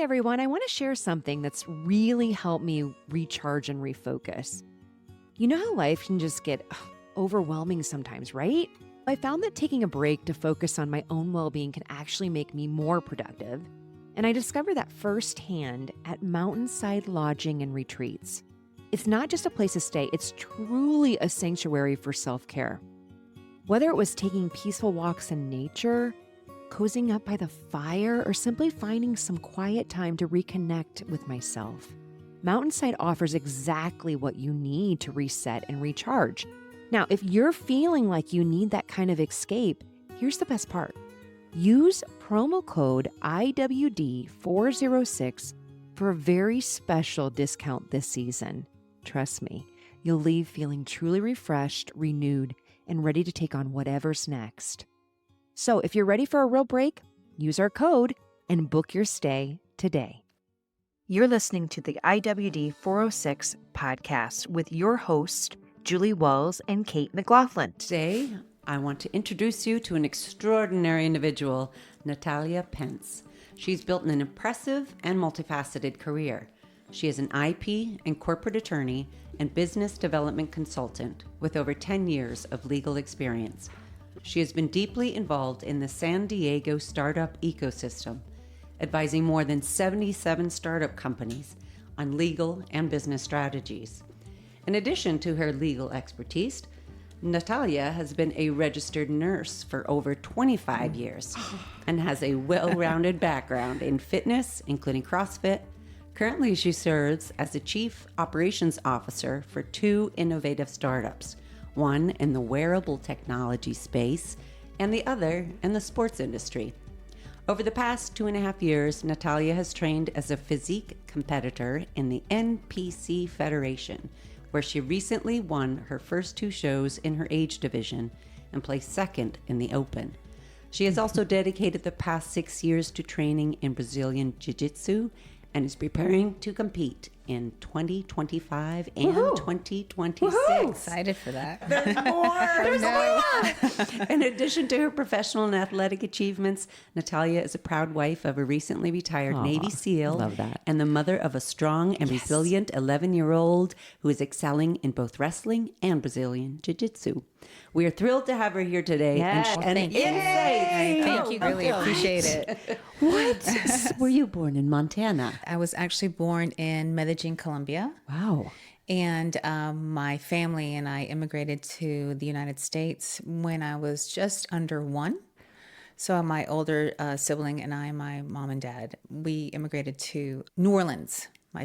Hey everyone, I want to share something that's really helped me recharge and refocus. You know how life can just get overwhelming sometimes, right? I found that taking a break to focus on my own well-being can actually make me more productive. And I discovered that firsthand at Mountainside Lodging and Retreats. It's not just a place to stay, it's truly a sanctuary for self-care. Whether it was taking peaceful walks in nature, cozying up by the fire, or simply finding some quiet time to reconnect with myself, Mountainside offers exactly what you need to reset and recharge. Now, if you're feeling like you need that kind of escape, here's the best part. Use promo code IWD406 for a very special discount this season. Trust me, you'll leave feeling truly refreshed, renewed, and ready to take on whatever's next. So if you're ready for a real break, use our code and book your stay today. You're listening to the IWD406 Podcast with your hosts, Julie Wells and Kate McLaughlin. Today, I want to introduce you to an extraordinary individual, Natalia Pence. She's built an impressive and multifaceted career. She is an IP and corporate attorney and business development consultant with over 10 years of legal experience. She has been deeply involved in the San Diego startup ecosystem, advising more than 77 startup companies on legal and business strategies. In addition to her legal expertise, Natalia has been a registered nurse for over 25 years and has a well-rounded background in fitness, including CrossFit. Currently, she serves as the Chief Operations Officer for 2 innovative startups, one in the wearable technology space and the other in the sports industry. Over the past 2.5 years, Natalia has trained as a physique competitor in the NPC Federation, where she recently won her first 2 shows in her age division and placed second in the Open. She has also dedicated the past 6 years to training in Brazilian Jiu-Jitsu and is preparing to compete in 2025 and Woohoo! 2026. Woohoo! Excited for that. There's more. There's more. In addition to her professional and athletic achievements, Natalia is a proud wife of a recently retired Navy SEAL. Love that. And the mother of a strong and resilient 11-year-old who is excelling in both wrestling and Brazilian Jiu-Jitsu. We are thrilled to have her here today. Yes. And Thank you. Thank you. Really appreciate it. What? Were you born in Montana? I was actually born in Medellin, Colombia. Wow. And my family and I immigrated to the United States when I was just under 1. So my older sibling and I, my mom and dad, we immigrated to New Orleans. My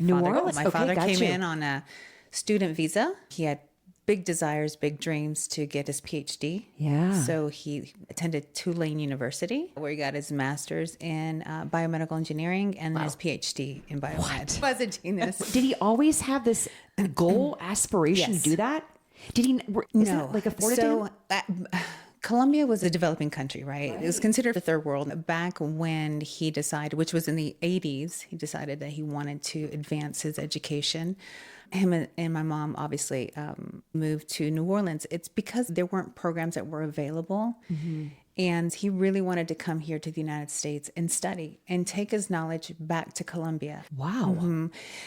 father came in on a student visa. He had big desires, big dreams to get his PhD. Yeah. So he attended Tulane University, where he got his master's in biomedical engineering and his PhD in biomed. Was a genius. Did he always have this goal, aspiration Yes. to do that? Did he? Is it like afforded to him? Colombia was a developing country, right? It was considered a third world. Back when he decided, which was in the 80s, he decided that he wanted to advance his education. Him and my mom obviously moved to New Orleans. It's because there weren't programs that were available. Mm-hmm. And he really wanted to come here to the United States and study and take his knowledge back to Colombia. Wow. Mm-hmm.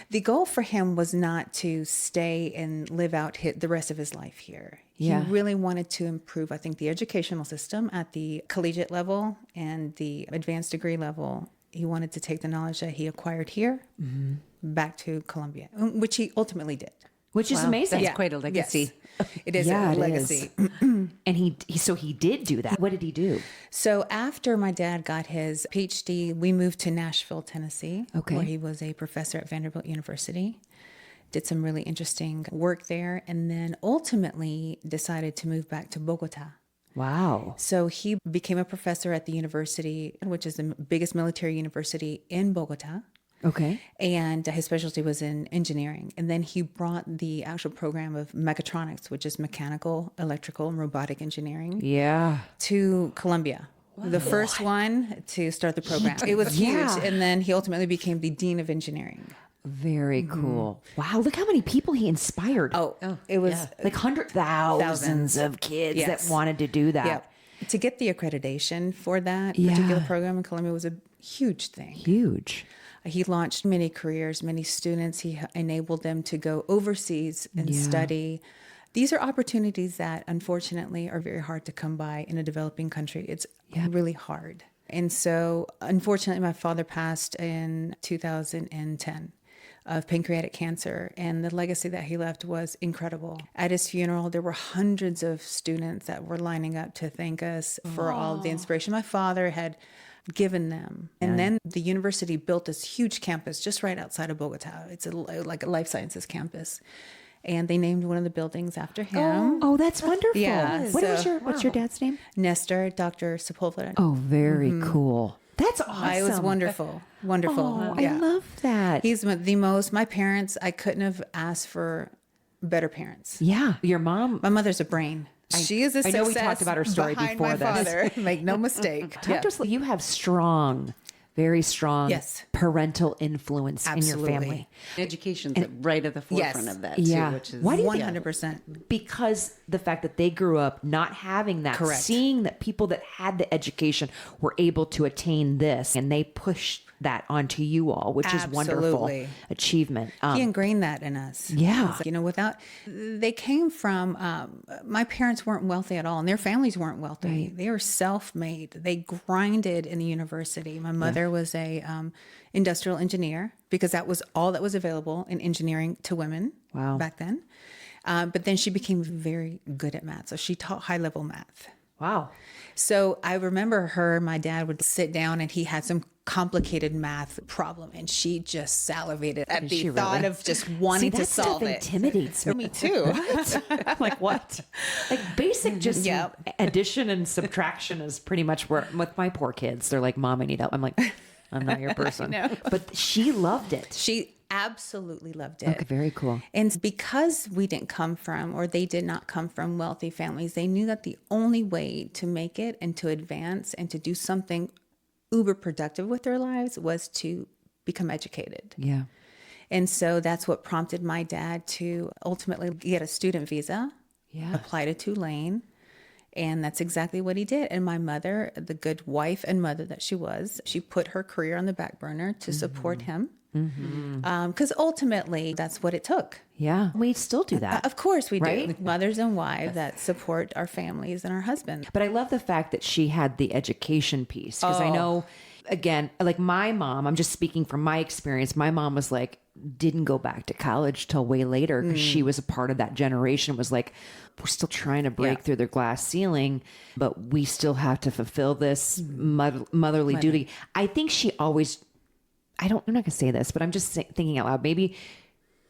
The goal for him was not to stay and live out the rest of his life here. Yeah. He really wanted to improve, I think, the educational system at the collegiate level and the advanced degree level. He wanted to take the knowledge that he acquired here back to Colombia, which he ultimately did. Which is amazing. That's quite a legacy. Yes. It is Yeah, a it legacy. And he did do that. What did he do? So after my dad got his PhD, we moved to Nashville, Tennessee, where he was a professor at Vanderbilt University. Did some really interesting work there, and then ultimately decided to move back to Bogota. Wow. So he became a professor at the university, which is the biggest military university in Bogota. Okay. And his specialty was in engineering. And then he brought the actual program of mechatronics, which is mechanical, electrical, and robotic engineering, to Columbia. Wow. The first one to start the program. It was huge. And then he ultimately became the dean of engineering. Very cool. Wow, look how many people he inspired. It was like thousands of kids that wanted to do that. Yep. To get the accreditation for that particular program in Colombia was a huge thing. Huge. He launched many careers, many students. He enabled them to go overseas and study. These are opportunities that unfortunately are very hard to come by in a developing country. It's really hard. And so unfortunately, my father passed in 2010 of pancreatic cancer, and the legacy that he left was incredible. At his funeral, there were hundreds of students that were lining up to thank us for all of the inspiration my father had given them. And then the university built this huge campus just right outside of Bogota. It's like a life sciences campus. And they named one of the buildings after him. Oh, that's wonderful. Yeah. What's your dad's name? Nestor, Dr. Sepulveda. Oh, very cool. That's awesome. It was wonderful. Wonderful. Oh, I love that. He's the most, my parents, I couldn't have asked for better parents. Yeah. Your mom. My mother's a brain. She is a success. I know we talked about her story behind before my this. father. Make no mistake. Talk to us. You have very strong parental influence in your family. Education's right at the forefront of that too, which is 100%. Because the fact that they grew up not having that, seeing that people that had the education were able to attain this, and they pushed that onto you all, which is wonderful achievement. He ingrained that in us. Yeah. They came from, my parents weren't wealthy at all, and their families weren't wealthy. Right. They were self-made. They grinded in the university. My mother was a industrial engineer, because that was all that was available in engineering to women back then. But then she became very good at math. So she taught high-level math. Wow. So I remember my dad would sit down and he had some complicated math problem, and she just salivated at the thought of just wanting to solve it. Intimidates me. Me too. What? Like what? Like basic just addition and subtraction is pretty much where, with my poor kids, they're like, Mom, I need help. I'm like, I'm not your person. But she loved it. She absolutely loved it. Okay, very cool. And because we didn't come from, or they did not come from wealthy families, they knew that the only way to make it and to advance and to do something uber productive with their lives was to become educated. Yeah. And so that's what prompted my dad to ultimately get a student visa, apply to Tulane. And that's exactly what he did. And my mother, the good wife and mother that she was, she put her career on the back burner to support him. Because ultimately, that's what it took. Yeah. We still do that. Of course we do. Mothers and wives that support our families and our husbands. But I love the fact that she had the education piece. Because I know, again, like my mom, I'm just speaking from my experience. My mom was like, didn't go back to college till way later, because she was a part of that generation, was like, we're still trying to break through their glass ceiling, but we still have to fulfill this motherly duty. I think she always, I'm not going to say this, but I'm just thinking out loud. Maybe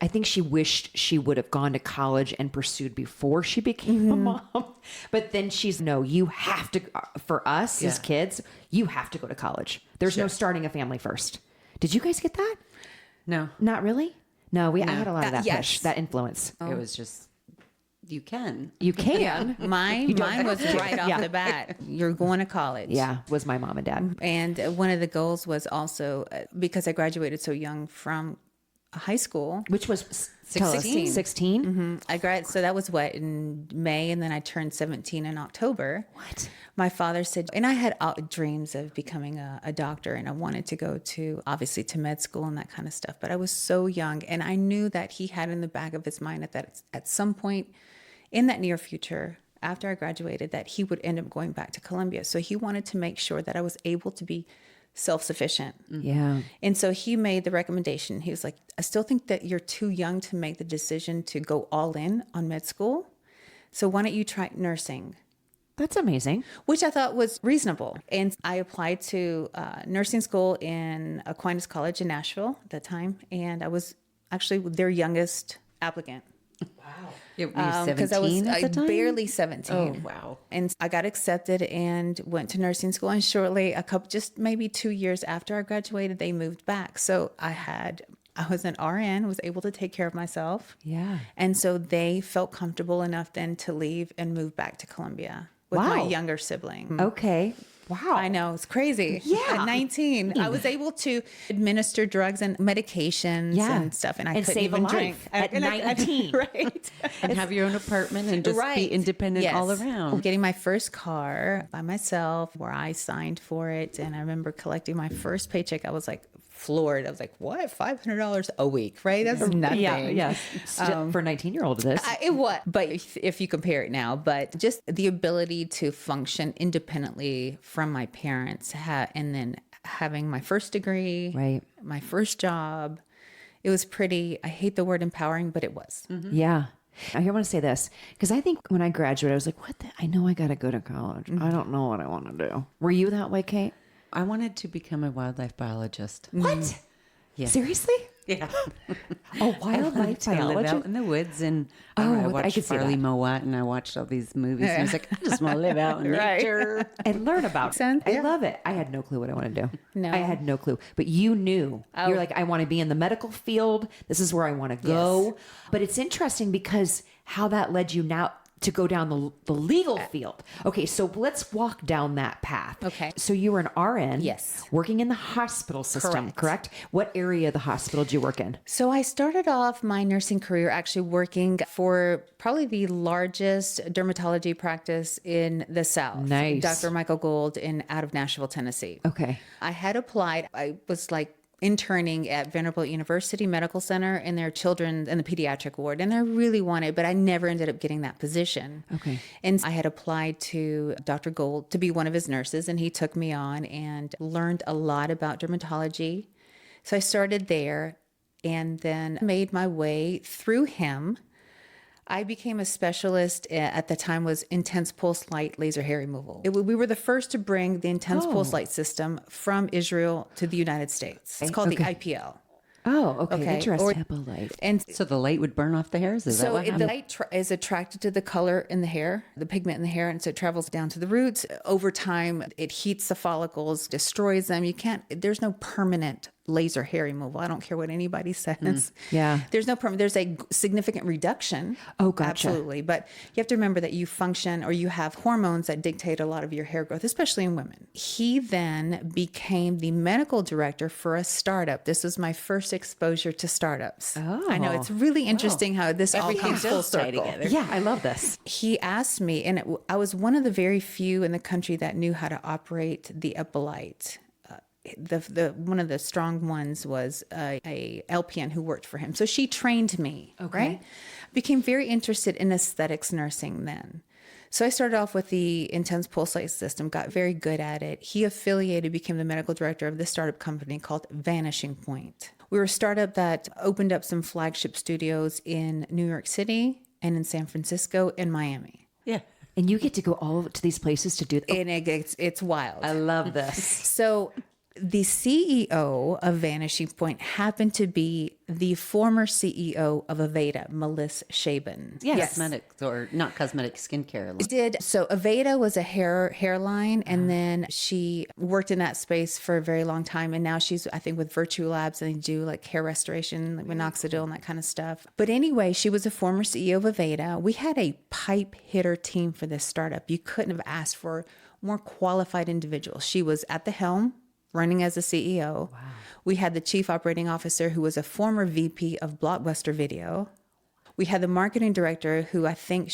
I think she wished she would have gone to college and pursued before she became a mom. But then she's, no, you have to, for us as kids, you have to go to college. There's no starting a family first. Did you guys get that? No. Not really? No, I had a lot of that push, that influence. It was just, you can. You can. Mine was right off the bat. You're going to college. Yeah, was my mom and dad. And one of the goals was also, because I graduated so young from high school. Which was 16. 16? So that was in May, and then I turned 17 in October. What? My father said, and I had dreams of becoming a doctor, and I wanted to go obviously to med school and that kind of stuff. But I was so young, and I knew that he had in the back of his mind that at some point in that near future, after I graduated, that he would end up going back to Columbia. So he wanted to make sure that I was able to be self-sufficient. Yeah. And so he made the recommendation. He was like, I still think that you're too young to make the decision to go all in on med school. So why don't you try nursing? That's amazing. Which I thought was reasonable. And I applied to nursing school in Aquinas College in Nashville at that time. And I was actually their youngest applicant. Wow. Because I was at the time? barely 17. Oh, wow. And I got accepted and went to nursing school. And shortly, just maybe 2 years after I graduated, they moved back. So I was an RN, was able to take care of myself. Yeah. And so they felt comfortable enough then to leave and move back to Columbia with my younger sibling. Okay. Wow. I know. It's crazy. Yeah. At 19, I was able to administer drugs and medications and stuff. And I couldn't save even a drink. At 19. Right. And have your own apartment and just be independent all around. Getting my first car by myself, where I signed for it. And I remember collecting my first paycheck. I was like floored. I was like, what? $500 a week, right? That's nothing. Yeah. For a 19-year-old, this. It was, but if you compare it now, but just the ability to function independently from my parents, and then having my first degree, Right. my first job, it was pretty, I hate the word empowering, but it was. Mm-hmm. Yeah. I want to say this because I think when I graduated, I was like, I know I got to go to college. Mm-hmm. I don't know what I want to do. Were you that way, Kate? I wanted to become a wildlife biologist. What? Yeah. Seriously? Yeah. A wildlife I live biologist? out in the woods, and Oh, I I watched could see Farley that. Mowat, and I watched all these movies. And I was like, I just want to live out in Right. nature. And learn about it. Sense? I Yeah. love it. I had no clue what I want to do. No. I had no clue. But you knew. You're like, I want to be in the medical field. This is where I want to go. Yes. But it's interesting because how that led you now to go down the legal field. Okay, so let's walk down that path. Okay. So you were an RN. Yes. Working in the hospital system, correct? What area of the hospital did you work in? So I started off my nursing career actually working for probably the largest dermatology practice in the South. Nice. Dr. Michael Gold out of Nashville, Tennessee. Okay. I had applied. I was like interning at Vanderbilt University Medical Center in their children in the pediatric ward, and I really wanted, but I never ended up getting that position. Okay. And I had applied to Dr. Gold to be one of his nurses, and he took me on and learned a lot about dermatology. So I started there and then made my way through him. I became a specialist at the time was intense pulse light laser hair removal. We were the first to bring the intense pulse light system from Israel to the United States. It's called the IPL. Oh, okay. Okay. Interesting. HEPA light. And So the light would burn off the hairs? Is that so what the happened? light is attracted to the color in the hair, the pigment in the hair, and so it travels down to the roots. Over time, it heats the follicles, destroys them. There's no permanent laser hair removal. I don't care what anybody says. Yeah. There's a significant reduction. Oh, gotcha. Absolutely. But you have to remember that you function or you have hormones that dictate a lot of your hair growth, especially in women. He then became the medical director for a startup. This was my first exposure to startups. Oh. I know it's really interesting how this all comes full does tie circle. together. Yeah, I love this. He asked me, and I was one of the very few in the country that knew how to operate the Epilight. The one of the strong ones was a LPN who worked for him. So she trained me. Okay. Right? Became very interested in aesthetics nursing then. So I started off with the intense pulse light system, got very good at it. He became the medical director of this startup company called Vanishing Point. We were a startup that opened up some flagship studios in New York City and in San Francisco and Miami. Yeah. And you get to go all to these places to do And it's wild. I love this. So the CEO of Vanishing Point happened to be the former CEO of Aveda, Melissa Shaban. Cosmetics, or not cosmetic, skincare. So Aveda was a hairline, and then she worked in that space for a very long time, and now she's, I think, with Virtue Labs, and they do like hair restoration, like minoxidil and that kind of stuff. But anyway, she was a former CEO of Aveda. We had a pipe hitter team for this startup. You couldn't have asked for more qualified individuals. She was at the helm, running as a CEO. Wow. We had the chief operating officer who was a former VP of Blockbuster Video. We had the marketing director who I think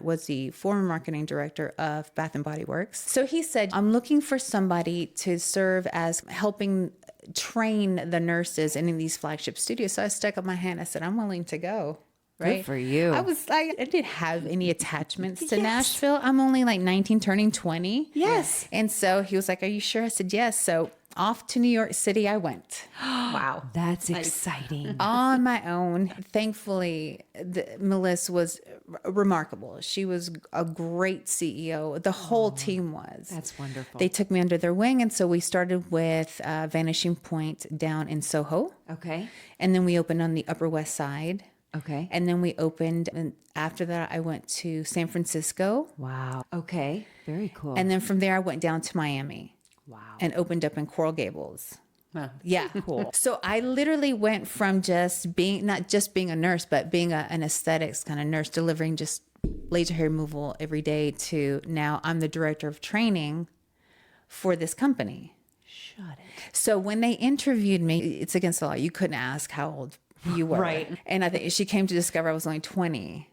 was the former marketing director of Bath and Body Works. So he said, I'm looking for somebody to serve as helping train the nurses in these flagship studios. So I stuck up my hand. I said, I'm willing to go. Right? Good for you. I didn't have any attachments to Nashville. I'm only like 19, turning 20. Yes. And so he was like, are you sure? I said, yes. So off to New York City I went. Wow. That's exciting. On my own. Thankfully, Melissa was remarkable. She was a great CEO. The whole team was. That's wonderful. They took me under their wing. And so we started with Vanishing Point down in Soho. Okay. And then we opened on the Upper West Side. Okay. And then we opened, and after that, I went to San Francisco. Wow. Okay. Very cool. And then from there, I went down to Miami. Wow. And opened up in Coral Gables. Wow. Yeah. Cool. So I literally went from not just being a nurse, but being an aesthetics kind of nurse, delivering just laser hair removal every day, to now I'm the director of training for this company. Shut it. So when they interviewed me, it's against the law. You couldn't ask how old you were. Right. And I think she came to discover I was only 20.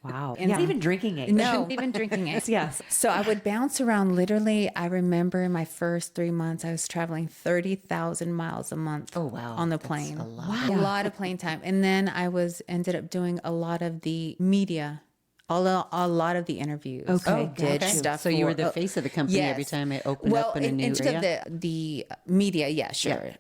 Wow. And Not even drinking age. No, even drinking age. Yes. So I would bounce around literally. I remember in my first 3 months, I was traveling 30,000 miles a month. Oh, wow. On the That's plane. a lot. Wow. A lot of plane time. And then I ended up doing a lot of the media, a lot of the interviews. Okay, Did gotcha. stuff. So you were the for- face of the company Yes. every time it opened up in a new in terms area? of the media, yeah, sure.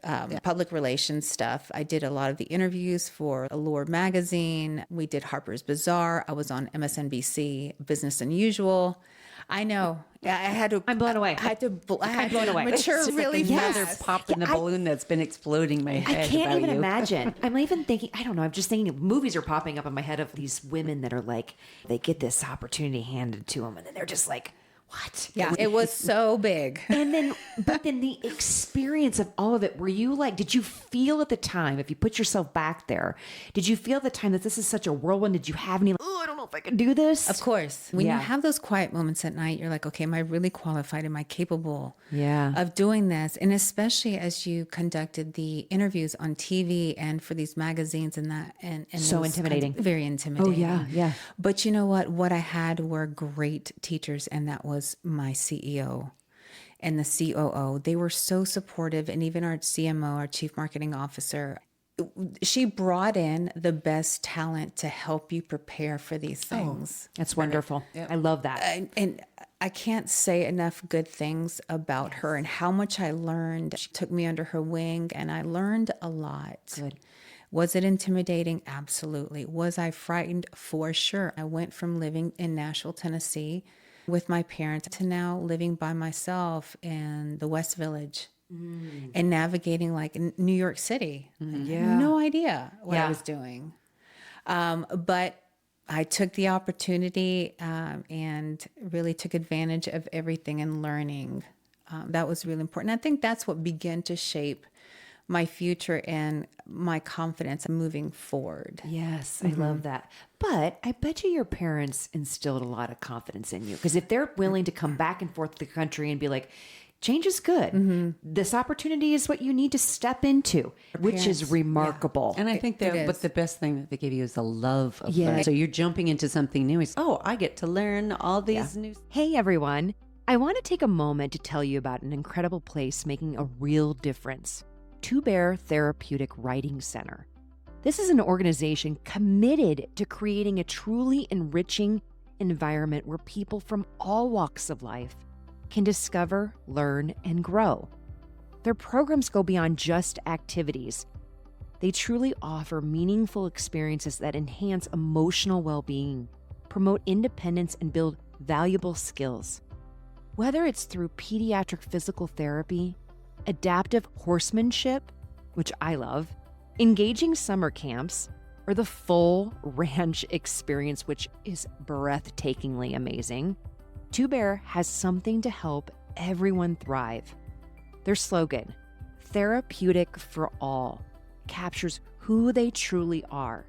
Public relations stuff. I did a lot of the interviews for Allure magazine. We did Harper's Bazaar. I was on MSNBC, Business Unusual. I know. I had to. I'm blown away. I had to. I had blown to away. mature It's just really like fast. Feather popped in the balloon that's been exploding my head. I can't about even you. imagine. I'm even thinking, I don't know, I'm just thinking movies are popping up in my head of these women that are like, they get this opportunity handed to them and then they're just like, what? Yeah, it was so big. And then, but then the experience of all of it, were you like, did you feel at the time, if you put yourself back there, did you feel at the time that this is such a whirlwind? Did you have any, oh, I don't know if I can do this? Of course. When Yeah. you have those quiet moments at night, you're like, okay, am I really qualified? Am I capable Yeah. of doing this? And especially as you conducted the interviews on TV and for these magazines and that. And So those intimidating. very intimidating. Oh, yeah, yeah. But you know what? What I had were great teachers, and that was my CEO and the COO. They were so supportive. And even our CMO, our Chief Marketing Officer, she brought in the best talent to help you prepare for these things. That's wonderful. I love that. And I can't say enough good things about her and how much I learned. She took me under her wing and I learned a lot. Good. Was it intimidating? Absolutely. Was I frightened? For sure. I went from living in Nashville, Tennessee with my parents to now living by myself in the West Village. And navigating like in New York City. Yeah. No idea what Yeah. I was doing. But I took the opportunity and really took advantage of everything and learning. That was really important. I think that's what began to shape my future and my confidence moving forward. Yes, I love that. But I bet you your parents instilled a lot of confidence in you. Because if they're willing to come back and forth to the country and be like, change is good. This opportunity is what you need to step into, which is remarkable. And I think It that is. what the best thing that they give you is the love of Yeah. learning. So you're jumping into something new. It's, oh, I get to learn all these new. Hey, everyone. I want to take a moment to tell you about an incredible place making a real difference. Two Bear Therapeutic Writing Center. This is an organization committed to creating a truly enriching environment where people from all walks of life can discover, learn, and grow. Their programs go beyond just activities. They truly offer meaningful experiences that enhance emotional well-being, promote independence, and build valuable skills. Whether it's through pediatric physical therapy, adaptive horsemanship, which I love, engaging summer camps, or the full ranch experience, which is breathtakingly amazing, Two Bear has something to help everyone thrive. Their slogan, Therapeutic for All, captures who they truly are.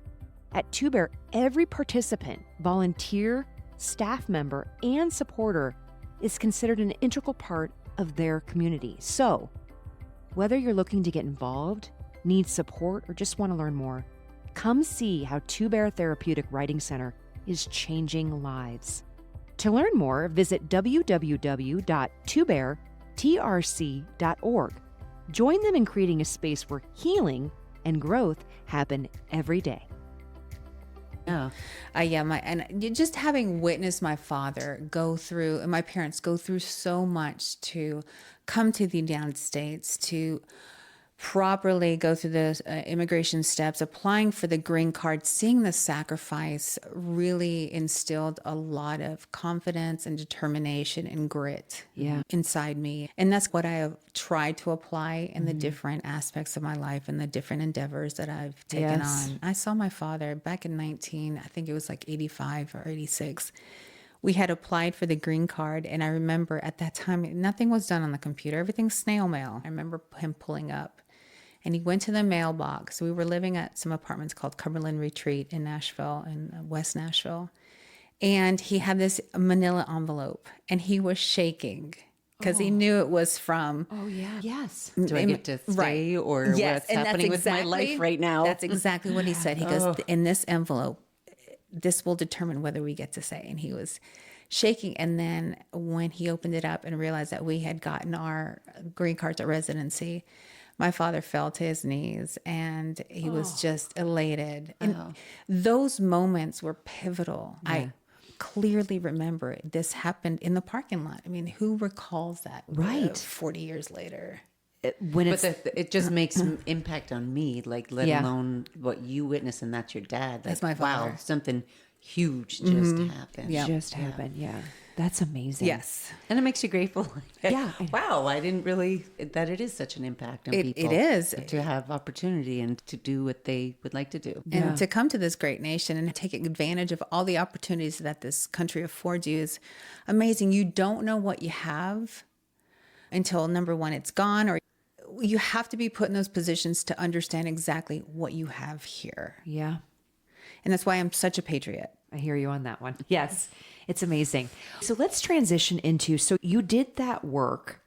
At Two Bear, every participant, volunteer, staff member, and supporter is considered an integral part of their community. So, whether you're looking to get involved, need support, or just want to learn more, come see how Two Bear Therapeutic Writing Center is changing lives. To learn more, visit www.twobeartrc.org. Join them in creating a space where healing and growth happen every day. Yeah. Just having witnessed my father go through, and my parents go through so much to come to the United States, to properly go through the immigration steps, applying for the green card, seeing the sacrifice really instilled a lot of confidence and determination and grit inside me. And that's what I have tried to apply in the different aspects of my life and the different endeavors that I've taken on. I saw my father back in I think it was like 85 or 86. We had applied for the green card, and I remember at that time, nothing was done on the computer. Everything's snail mail. I remember him pulling up, and he went to the mailbox. We were living at some apartments called Cumberland Retreat in Nashville, in West Nashville. And he had this manila envelope, and he was shaking because he knew it was from... Oh, yeah. Yes. Do I get to stay or what's and happening with my life right now? That's exactly what he said. He goes, in this envelope this will determine whether we get to say. And he was shaking. And then when he opened it up and realized that we had gotten our green cards at residency, my father fell to his knees and he was just elated. And those moments were pivotal. Yeah. I clearly remember it. This happened in the parking lot. I mean, who recalls that? Right. 40 years later. It just makes impact on me, like let alone what you witness, and that's your dad. Like, that's my father. Wow, something huge just happened. Yeah. Just happened. Yeah. That's amazing. Yes. And it makes you grateful. Yeah. Wow, I didn't really, that it is such an impact on people. It is. To have opportunity and to do what they would like to do. And to come to this great nation and take advantage of all the opportunities that this country affords you is amazing. You don't know what you have until, number one, it's gone, or you have to be put in those positions to understand exactly what you have here. Yeah. And that's why I'm such a patriot. I hear you on that one. Yes. It's amazing. So let's transition into, so you did that work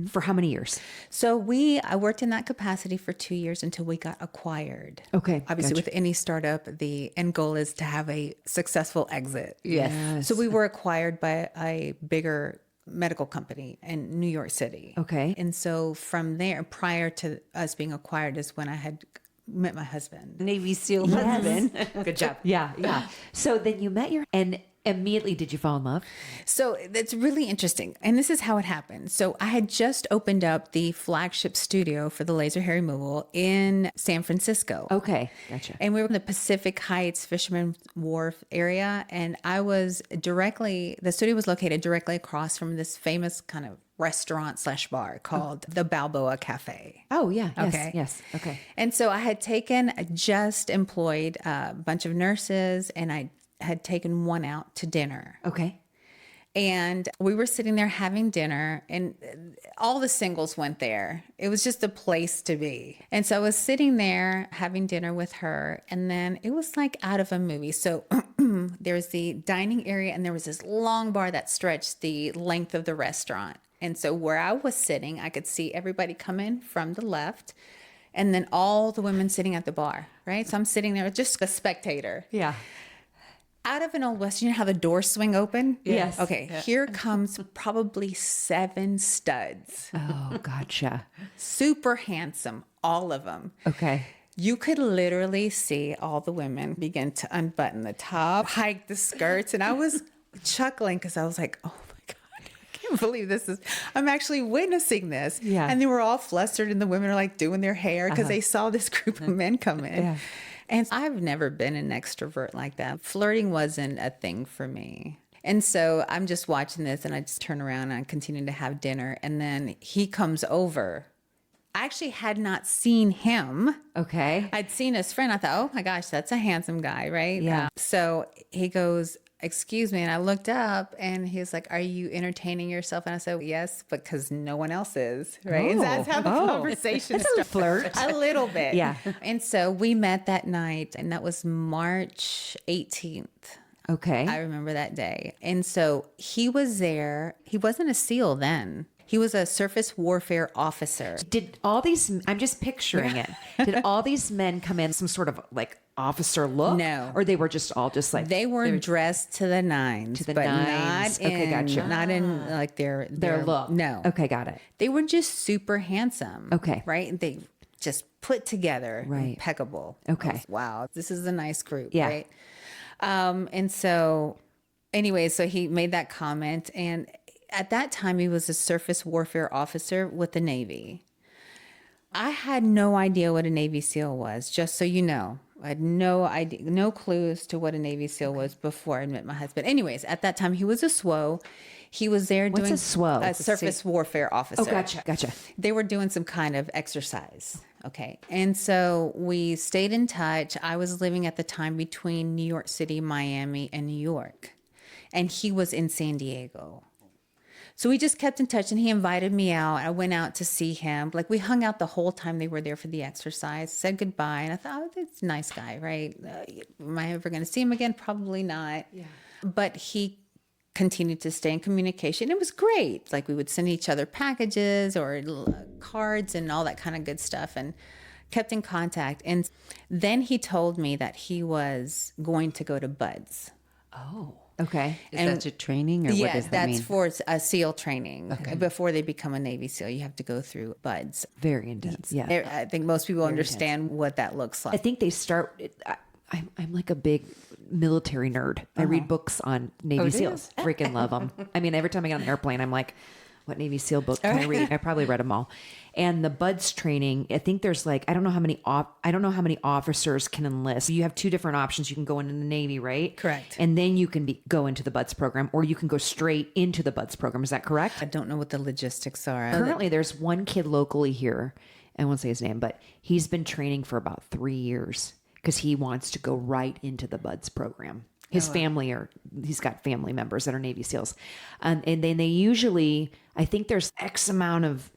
for how many years? So I worked in that capacity for 2 years until we got acquired. Okay. Obviously, with any startup, the end goal is to have a successful exit. Yes. So we were acquired by a bigger medical company in New York City. Okay. And so from there, prior to us being acquired, is when I had met my husband. Navy SEAL husband. Good job. Yeah. So then you met and immediately did you fall in love? So that's really interesting. And this is how it happened. So I had just opened up the flagship studio for the laser hair removal in San Francisco. Okay. Gotcha. And we were in the Pacific Heights Fisherman's Wharf area. And the studio was located directly across from this famous kind of restaurant/bar called the Balboa Cafe. Oh, yeah. Yes, Okay. Yes. Okay. And so I had just employed a bunch of nurses, and I had taken one out to dinner. Okay. And we were sitting there having dinner, and all the singles went there. It was just a place to be. And so I was sitting there having dinner with her, and then it was like out of a movie. So there was the dining area, and there was this long bar that stretched the length of the restaurant. And so where I was sitting, I could see everybody come in from the left, and then all the women sitting at the bar, right? So I'm sitting there just a spectator. Yeah. Out of an Old West, you know how the doors swing open? Yes. Okay, here comes probably 7 studs. Oh, gotcha. Super handsome, all of them. Okay. You could literally see all the women begin to unbutton the top, hike the skirts, and I was chuckling because I was like, oh my God, I can't believe I'm actually witnessing this. Yeah. And they were all flustered, and the women are like doing their hair because they saw this group of men come in. Yeah. And I've never been an extrovert like that. Flirting wasn't a thing for me. And so I'm just watching this, and I just turn around and I continue to have dinner. And then he comes over. I actually had not seen him. Okay. I'd seen his friend. I thought, oh my gosh, that's a handsome guy, right? Yeah. So he goes, excuse me. And I looked up, and he was like, are you entertaining yourself? And I said, yes, because no one else is, right? And that's how the conversation started. Flirt. A little bit. Yeah. And so we met that night, and that was March 18th. Okay. I remember that day. And so he was there. He wasn't a SEAL then. He was a surface warfare officer. Did all these, I'm just picturing it. Did all these men come in some sort of like officer look? No. Or they were all just like. They were dressed to the nines. To the but nines. Not Okay, in, gotcha. Not in like their look. No. Okay, got it. They were just super handsome. Okay. Right? They just put together. Right. Impeccable. Okay. I was, wow, this is a nice group. Yeah. Right? And so anyway, so he made that comment, and at that time he was a surface warfare officer with the Navy. I had no idea what a Navy SEAL was, just so you know. I had no idea, no clues to what a Navy SEAL was before I met my husband. Anyways, at that time he was a SWO. He was there What's doing a SWO? a surface warfare officer. Oh, gotcha. They were doing some kind of exercise. Okay. And so we stayed in touch. I was living at the time between New York City, Miami, and New York. And he was in San Diego. So we just kept in touch, and he invited me out. I went out to see him. Like, we hung out the whole time they were there for the exercise, said goodbye. And I thought, oh, that's a nice guy, right? Am I ever going to see him again? Probably not. Yeah. But he continued to stay in communication. It was great. Like, we would send each other packages or cards and all that kind of good stuff. And kept in contact. And then he told me that he was going to go to BUDS. Oh, okay. Is that your training, or what Yes, does that that's mean? for a SEAL training. Before they become a Navy SEAL, you have to go through BUDS. Very intense. Yeah. I think most people understand what that looks I like. think they start. I'm like a big military nerd. I read books on Navy SEALs. Freaking love them. I mean, every time I get on an airplane, I'm like, what Navy SEAL book can I read? I probably read them all. And the BUDS training, I think there's like, I don't know how many officers can enlist. You have two different options. You can go into the Navy, right? Correct. And then you can go into the BUDS program, or you can go straight into the BUDS program. Is that correct? I don't know what the logistics are. Currently, there's one kid locally here. I won't say his name, but he's been training for about 3 years because he wants to go right into the BUDS program. His family he's got family members that are Navy SEALs. And then they usually, I think there's X amount of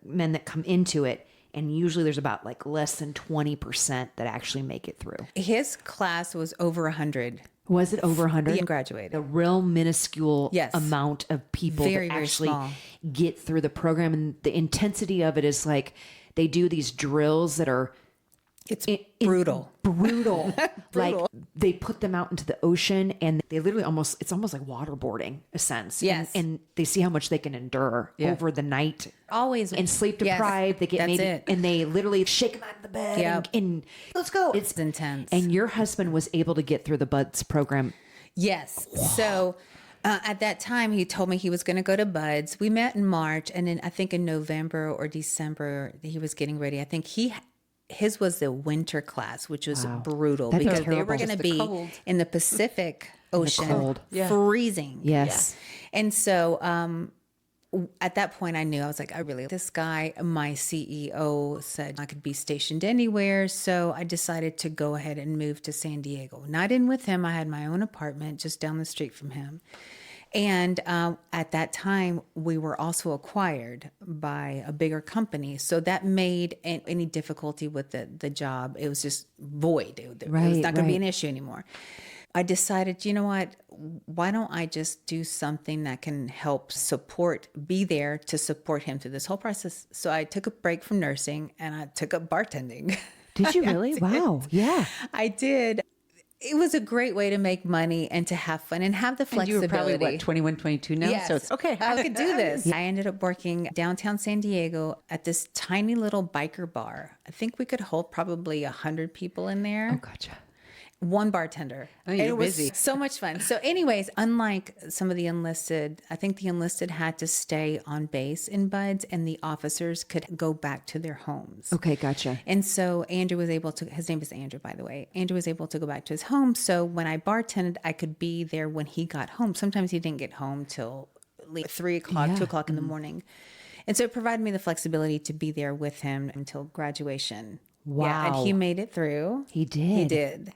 men that come into it. And usually there's about like less than 20% that actually make it through. His class was over 100. Was it over 100? He graduated. A real minuscule Yes. amount of people Very, that very actually small. get through the program. And the intensity of it is like they do these drills that are It's brutal. Brutal. Like they put them out into the ocean and they literally it's almost like waterboarding a sense. Yes. And they see how much they can endure over the night. Always. And sleep deprived. They get That's it. and they literally shake them out of the bed Yep. and let's go. It's intense. And your husband was able to get through the BUDS program. Yes. So at that time, he told me he was going to go to BUDS. We met in March. And then I think in November or December, he was getting ready. I think his was the winter class, which was brutal That'd be because they terrible. were going to Just the be cold. in the Pacific Ocean, cold. freezing. Yes. And so at that point, I knew, I was like, this guy, my CEO said I could be stationed anywhere. So I decided to go ahead and move to San Diego. Not in with him. I had my own apartment just down the street from him. And at that time, we were also acquired by a bigger company. So that made any difficulty with the job, it was just void. It was not going to be an issue anymore. I decided, you know what, why don't I just do something that can help be there to support him through this whole process. So I took a break from nursing and I took up bartending. Did you really? Wow. Yeah. I did. It was a great way to make money and to have fun and have the And flexibility. you were probably, what, 21, 22 now? Yes. So it's okay. I could do this. I ended up working downtown San Diego at this tiny little biker bar. I think we could hold probably 100 people in there. Oh, gotcha. One bartender. Oh, you're and it was busy. so much fun. So anyways, unlike some of the enlisted, I think the enlisted had to stay on base in BUDS and the officers could go back to their homes. Okay, gotcha. And so Andrew was able to, his name is Andrew, by the way. Andrew was able to go back to his home. So when I bartended, I could be there when he got home. Sometimes he didn't get home till like 3 o'clock, 2 o'clock in the morning. And so it provided me the flexibility to be there with him until graduation. Wow. Yeah, and he made it through. He did. He did.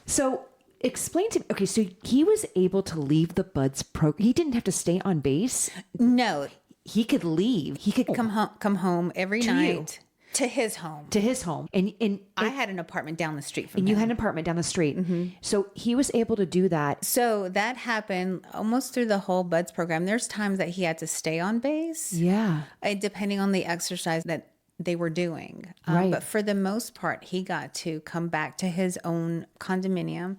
So explain to me. Okay, so he was able to leave the BUDS program. He didn't have to stay on base. No, He could leave. He could come home every night to his home. to his home. And I had an apartment down the street from and him. you had an apartment down the street. So he was able to do that. So that happened almost through the whole BUDS program. There's times that he had to stay on base. Yeah. Depending on the exercise that they were doing. Right. But for the most part, he got to come back to his own condominium.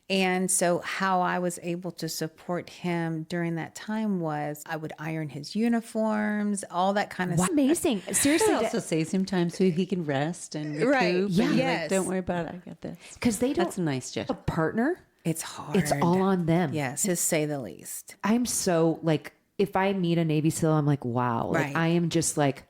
And so how I was able to support him during that time was I would iron his uniforms, all that kind of stuff. Amazing. Seriously. It also saves him time so he can rest and recoup. Right. And Yeah. like, Yes. don't worry about it. I got this. Because they don't That's a nice gesture. a partner. It's hard. It's all on them. Yes, to say the least. I'm so like, if I meet a Navy SEAL, I'm like, wow. Like Right. I am just like,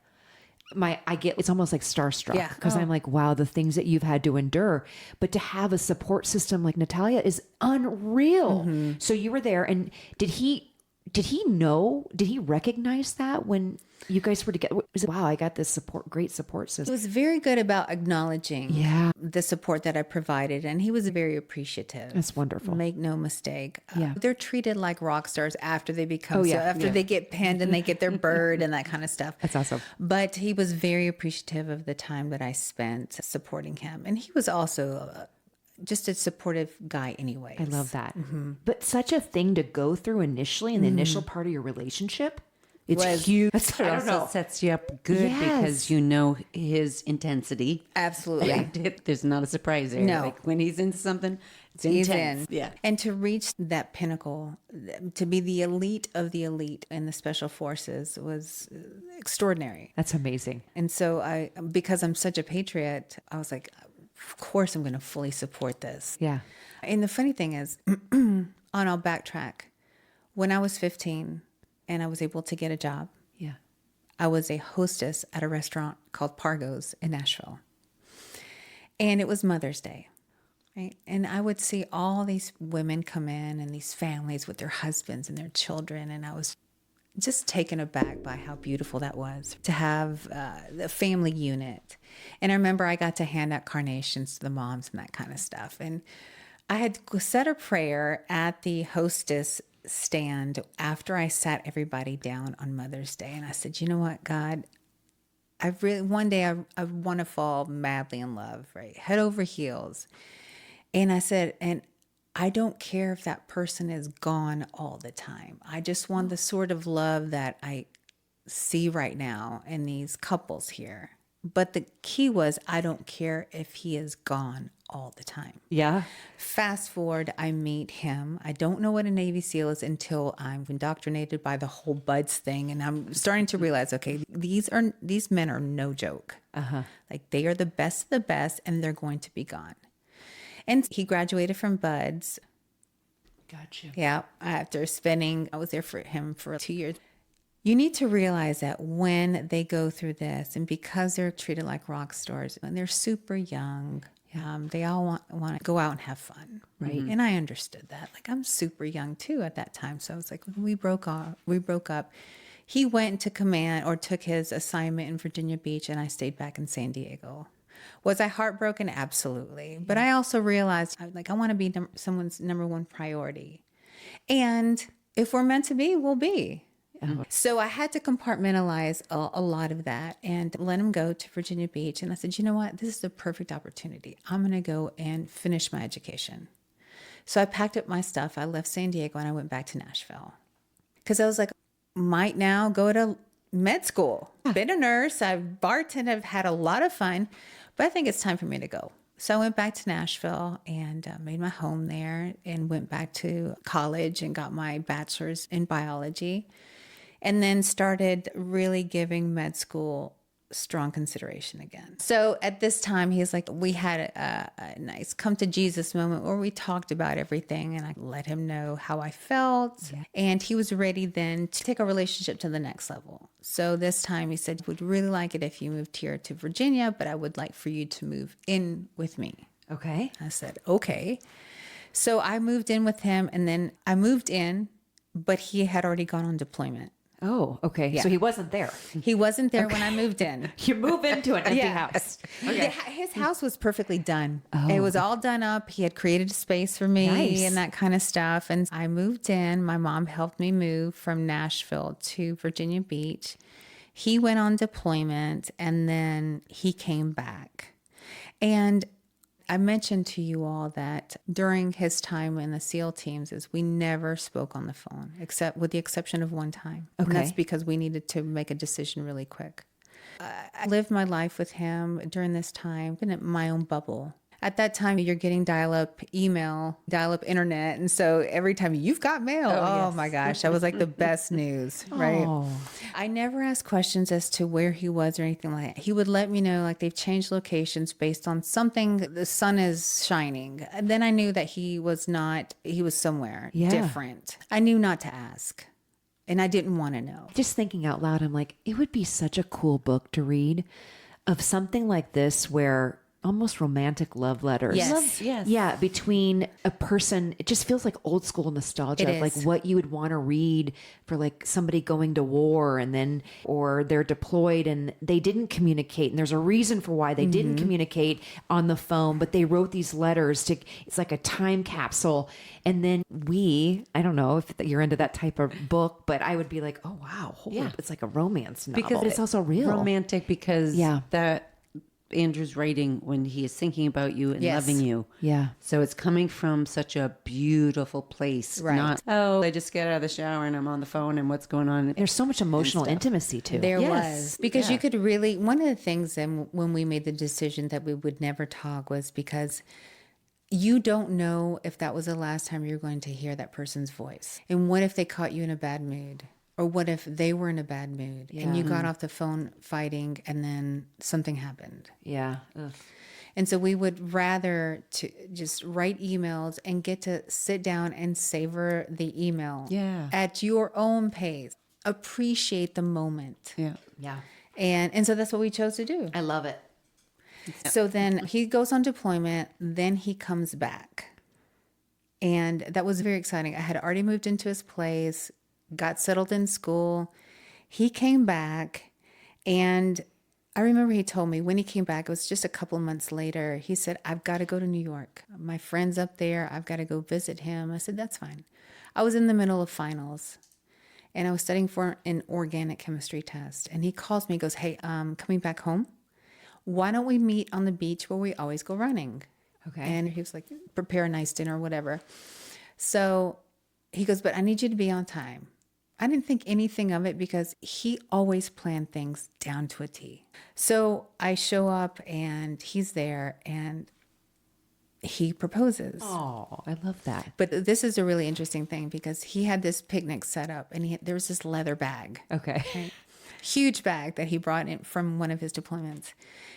it's almost like starstruck Yeah. because I'm like, wow, the things that you've had to endure. But to have a support system like Natalia is unreal. So you were there, and did he recognize that when you guys were together? Was it, wow, I got this great support He system. was very good about acknowledging the support that I provided, and he was very appreciative. That's wonderful. Make no mistake. Yeah. They're treated like rock stars after they become yeah. they get pinned and they get their bird and that kind of stuff. That's awesome. But he was very appreciative of the time that I spent supporting him, and he was also just a supportive guy anyway. I love that. But such a thing to go through initially in the initial part of your relationship. It's was huge. It also sets you up good Yes. because you know his intensity. Absolutely. Right? There's not a surprise there. No. Like when he's into something, it's He's intense. in. Yeah. And to reach that pinnacle, to be the elite of the elite in the special forces was extraordinary. That's amazing. And so because I'm such a patriot, I was like, of course I'm going to fully support this. Yeah. And the funny thing is, I'll backtrack. When I was 15 and I was able to get a job, Yeah. I was a hostess at a restaurant called Pargo's in Nashville. And it was Mother's Day, right? And I would see all these women come in and these families with their husbands and their children. And I was just taken aback by how beautiful that was to have the family unit. And I remember I got to hand out carnations to the moms and that kind of stuff. And I had said a prayer at the hostess stand after I sat everybody down on Mother's Day. And I said, you know what, God, one day I want to fall madly in love, right? Head over heels. And I said, and I don't care if that person is gone all the time. I just want the sort of love that I see right now in these couples here. But the key was, I don't care if he is gone all the time. Yeah. Fast forward, I meet him. I don't know what a Navy SEAL is until I'm indoctrinated by the whole buds thing. And I'm starting to realize, okay, these men are no joke. Like they are the best of the best and they're going to be gone. And he graduated from buds. Gotcha. Yeah. I was there for him for 2 years. You need to realize that when they go through this, and because they're treated like rock stars and they're super young, they all want to go out and have fun, right? Mm-hmm. And I understood that. Like I'm super young too at that time. So I was like, when we broke up. He went to command or took his assignment in Virginia Beach, and I stayed back in San Diego. Was I heartbroken? Absolutely. But I also realized I want to be someone's number one priority. And if we're meant to be, we'll be. So I had to compartmentalize a lot of that and let him go to Virginia Beach. And I said, you know what? This is the perfect opportunity. I'm going to go and finish my education. So I packed up my stuff. I left San Diego and I went back to Nashville because I was like, might now go to med school. Been a nurse. I've bartended. I've had a lot of fun, but I think it's time for me to go. So I went back to Nashville and made my home there and went back to college and got my bachelor's in biology. And then started really giving med school strong consideration again. So at this time, he's like, we had a nice come to Jesus moment where we talked about everything and I let him know how I felt. Yeah. And he was ready then to take our relationship to the next level. So this time he said, would really like it if you moved here to Virginia, but I would like for you to move in with me. Okay. I said, okay. So I moved in with him and then I moved in, but he had already gone on deployment. Oh, okay. Yeah. So he wasn't there. He wasn't there when I moved in. You move into an empty house. Okay. His house was perfectly done. Oh. It was all done up. He had created a space for me and that kind of stuff. And I moved in. My mom helped me move from Nashville to Virginia Beach. He went on deployment and then he came back. And I mentioned to you all that during his time in the SEAL teams we never spoke on the phone, except with the exception of one time. Okay. And that's because we needed to make a decision really quick. I lived my life with him during this time in my own bubble. At that time, you're getting dial-up email, dial-up internet. And so every time you've got mail, oh my gosh, that was like the best news, right? Oh. I never asked questions as to where he was or anything like that. He would let me know like they've changed locations based on something, the sun is shining. And then I knew that he was somewhere different. I knew not to ask. And I didn't want to know. Just thinking out loud, I'm like, it would be such a cool book to read of something like this where almost romantic love letters. Yes. Yeah, between a person. It just feels like old school nostalgia of like what you would want to read for like somebody going to war and then, or they're deployed and they didn't communicate. And there's a reason for why they didn't communicate on the phone, but they wrote these letters it's like a time capsule. And then I don't know if you're into that type of book, but I would be like, oh wow, it's like a romance novel. Because it's also real. Romantic because Andrew's writing when he is thinking about you and Yes. loving you. Yeah. So it's coming from such a beautiful place. Right. Not, oh, I just get out of the shower and I'm on the phone and what's going on. There's so much emotional intimacy too. There Yes. was. Because you could really, one of the things then when we made the decision that we would never talk was because you don't know if that was the last time you're going to hear that person's voice. And what if they caught you in a bad mood? Or what if they were in a bad mood and you got off the phone fighting and then something happened? Yeah. Ugh. And so we would rather to just write emails and get to sit down and savor the email at your own pace. Appreciate the moment. Yeah. Yeah. And so that's what we chose to do. I love it. So then he goes on deployment, then he comes back. And that was very exciting. I had already moved into his place, got settled in school. He came back, and I remember he told me when he came back, it was just a couple of months later, he said, I've got to go to New York. My friend's up there. I've got to go visit him. I said, that's fine. I was in the middle of finals, and I was studying for an organic chemistry test. And he calls me, he goes, hey, coming back home, why don't we meet on the beach where we always go running? Okay. And he was like, prepare a nice dinner or whatever. So he goes, but I need you to be on time. I didn't think anything of it because he always planned things down to a T. So I show up and he's there and he proposes. Oh, I love that. But this is a really interesting thing because he had this picnic set up and there was this leather bag. Okay. Right? Huge bag that he brought in from one of his deployments.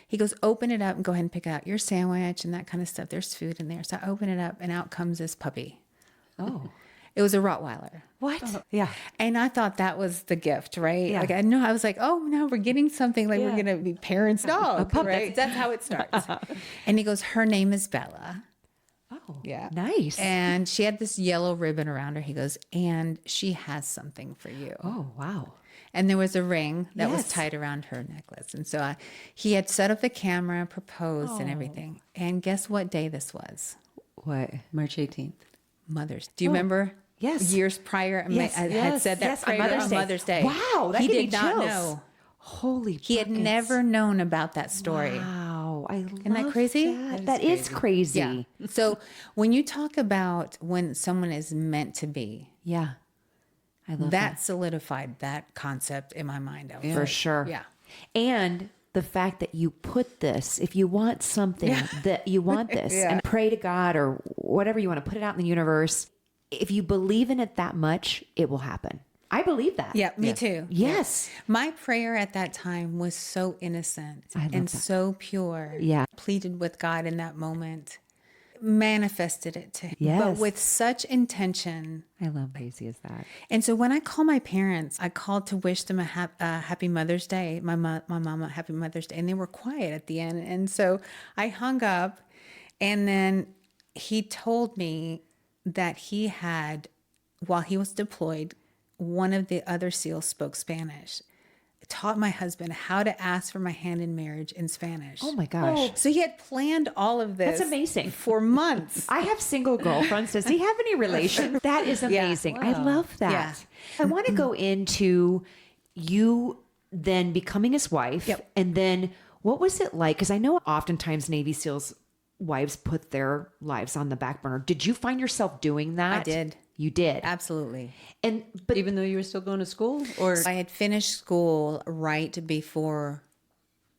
He goes, open it up and go ahead and pick out your sandwich and that kind of stuff. There's food in there. So I open it up and out comes this puppy. Oh. It was a Rottweiler. What? Yeah. And I thought that was the gift, right? Yeah. Like I know, I was like, oh no, we're getting something like we're going to be parents' dog, right? That's how it starts. And he goes, her name is Bella. Oh. Yeah. Nice. And she had this yellow ribbon around her. He goes, and she has something for you. Oh, wow. And there was a ring that was Yes. tied around her necklace. And so he had set up the camera, proposed and everything. And guess what day this was? What? March 18th. Mother's. Do you remember? Yes. Years prior, Yes, I had yes, said that yes, on prayer Mother's on Day. Mother's Day. Wow, that he gave me did not chills. know. Holy He had buckets. never known about that story. Wow. I love Isn't that crazy? That is crazy. Yeah. So when you talk about when someone is meant to be, Yeah. I love that solidified that concept in my mind. I was For like, sure. Yeah. And the fact that you put this, if you want something, that you want this, Yeah. and pray to God or whatever you want to put it out in the universe, if you believe in it that much, it will happen. I believe that. Yeah, me too. Yes. My prayer at that time was so innocent and so pure. Yeah. Pleaded with God in that moment, manifested it to him, but Yes. with such intention. I love crazy as that. And so when I call my parents, I called to wish them a happy Mother's Day, my mom a happy Mother's Day, and they were quiet at the end. And so I hung up, and then he told me that he had, while he was deployed, one of the other SEALs spoke Spanish, taught my husband how to ask for my hand in marriage in Spanish. Oh my gosh. So he had planned all of this. That's amazing. For months. I have single girlfriends. Does he have any relation? That is amazing. I love that. Yeah. I want to go into you then becoming his wife. Yep. And then what was it like? Because I know oftentimes Navy SEALs wives put their lives on the back burner. Did you find yourself doing that? I did. You did. Absolutely. But Even though you were still going to school? Or I had finished school right before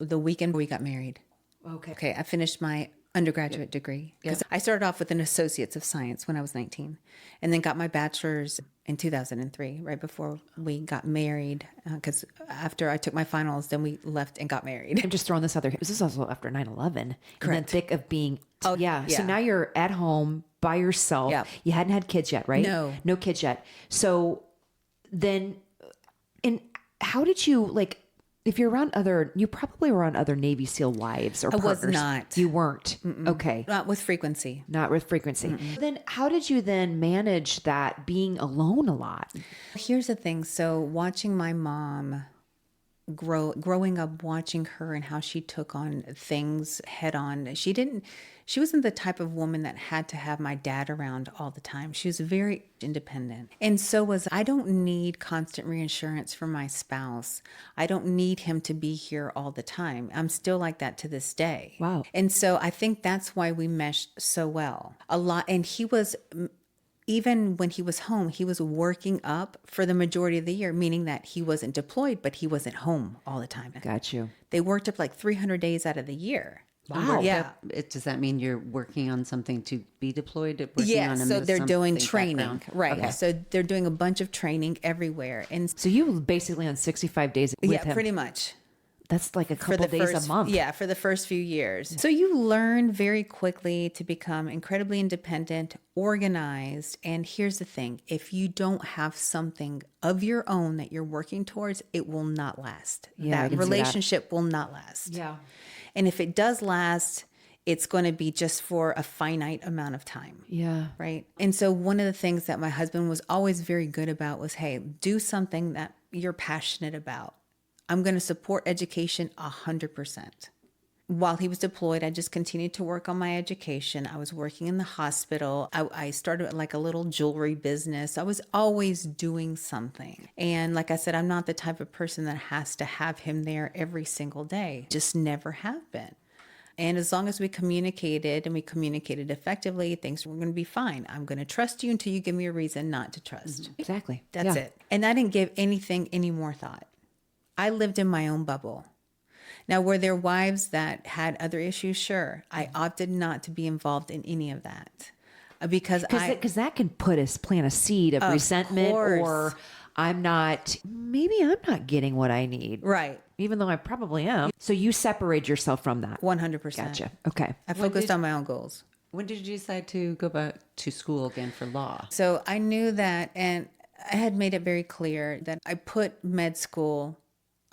the weekend we got married. Okay, I finished my undergraduate degree because I started off with an Associates of Science when I was 19 and then got my bachelor's in 2003, right before we got married. Because after I took my finals, then we left and got married. I'm just throwing this out there. This is also after 9/11. And then thick of being. So yeah. now you're at home by yourself. Yep. You hadn't had kids yet, right? No kids yet. So then, and how did you like? If you're around you probably were on other Navy SEAL wives or partners. was not. You weren't. Okay. Not with frequency. Not with frequency. Then how did you then manage that being alone a lot? Here's the thing. So watching my mom growing up watching her and how she took on things head on. She wasn't the type of woman that had to have my dad around all the time. She was very independent. And so I don't need constant reassurance from my spouse. I don't need him to be here all the time. I'm still like that to this day. Wow. And so I think that's why we meshed so well. A lot. And even when he was home, he was working up for the majority of the year, meaning that he wasn't deployed, but he wasn't home all the time. Got you. They worked up like 300 days out of the year. Wow. Yeah. Does that mean you're working on something to be deployed? Yeah. So they're doing something training. background? Right. Okay. So they're doing a bunch of training everywhere. And So you were basically on 65 days with yeah, him. pretty much. That's like a couple days a month. Yeah, for the first few years. So you learn very quickly to become incredibly independent, organized. And here's the thing. If you don't have something of your own that you're working towards, it will not last. Yeah, I That can see that. relationship will not last. Yeah. And if it does last, it's going to be just for a finite amount of time. Yeah. Right. And so one of the things that my husband was always very good about was, hey, do something that you're passionate about. I'm going to support education 100%. While he was deployed, I just continued to work on my education. I was working in the hospital. I started like a little jewelry business. I was always doing something. And like I said, I'm not the type of person that has to have him there every single day. Just never have been. And as long as we communicated and we communicated effectively, things were going to be fine. I'm going to trust you until you give me a reason not to trust. Exactly. That's it. And I didn't give anything any more thought. I lived in my own bubble. Now, were there wives that had other issues? Sure. I opted not to be involved in any of that because that can plant a seed of resentment course. or maybe I'm not getting what I need. Right. Even though I probably am. So you separate yourself from that. 100%. Gotcha. Okay. I focused on my own goals. When did you decide to go back to school again for law? So I knew that, and I had made it very clear that I put med school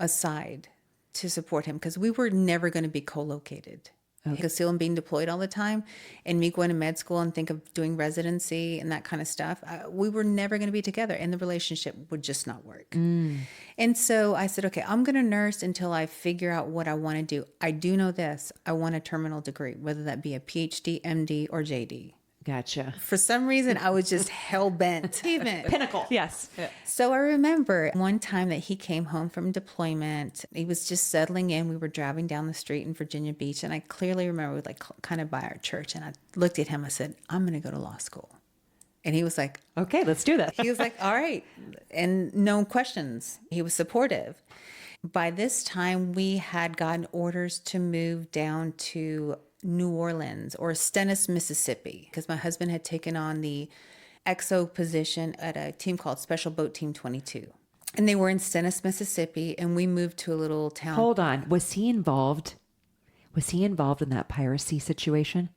aside to support him because we were never going to be co-located. Because still being deployed all the time and me going to med school and think of doing residency and that kind of stuff, we were never going to be together and the relationship would just not work. And so I said, okay, I'm going to nurse until I figure out what I want to do. I do know this. I want a terminal degree, whether that be a PhD, MD, or JD. Gotcha. For some reason, I was just hell-bent. Pinnacle. Yes. Yeah. So I remember one time that he came home from deployment. He was just settling in. We were driving down the street in Virginia Beach. And I clearly remember we were like kind of by our church. And I looked at him. I said, I'm going to go to law school. And he was like, Okay, let's do that. he was like, all right. And no questions. He was supportive. By this time, we had gotten orders to move down to New Orleans or Stennis, Mississippi, because my husband had taken on the XO position at a team called Special Boat Team 22. And they were in Stennis, Mississippi, and we moved to a little town. Hold on. Was he involved in that piracy situation?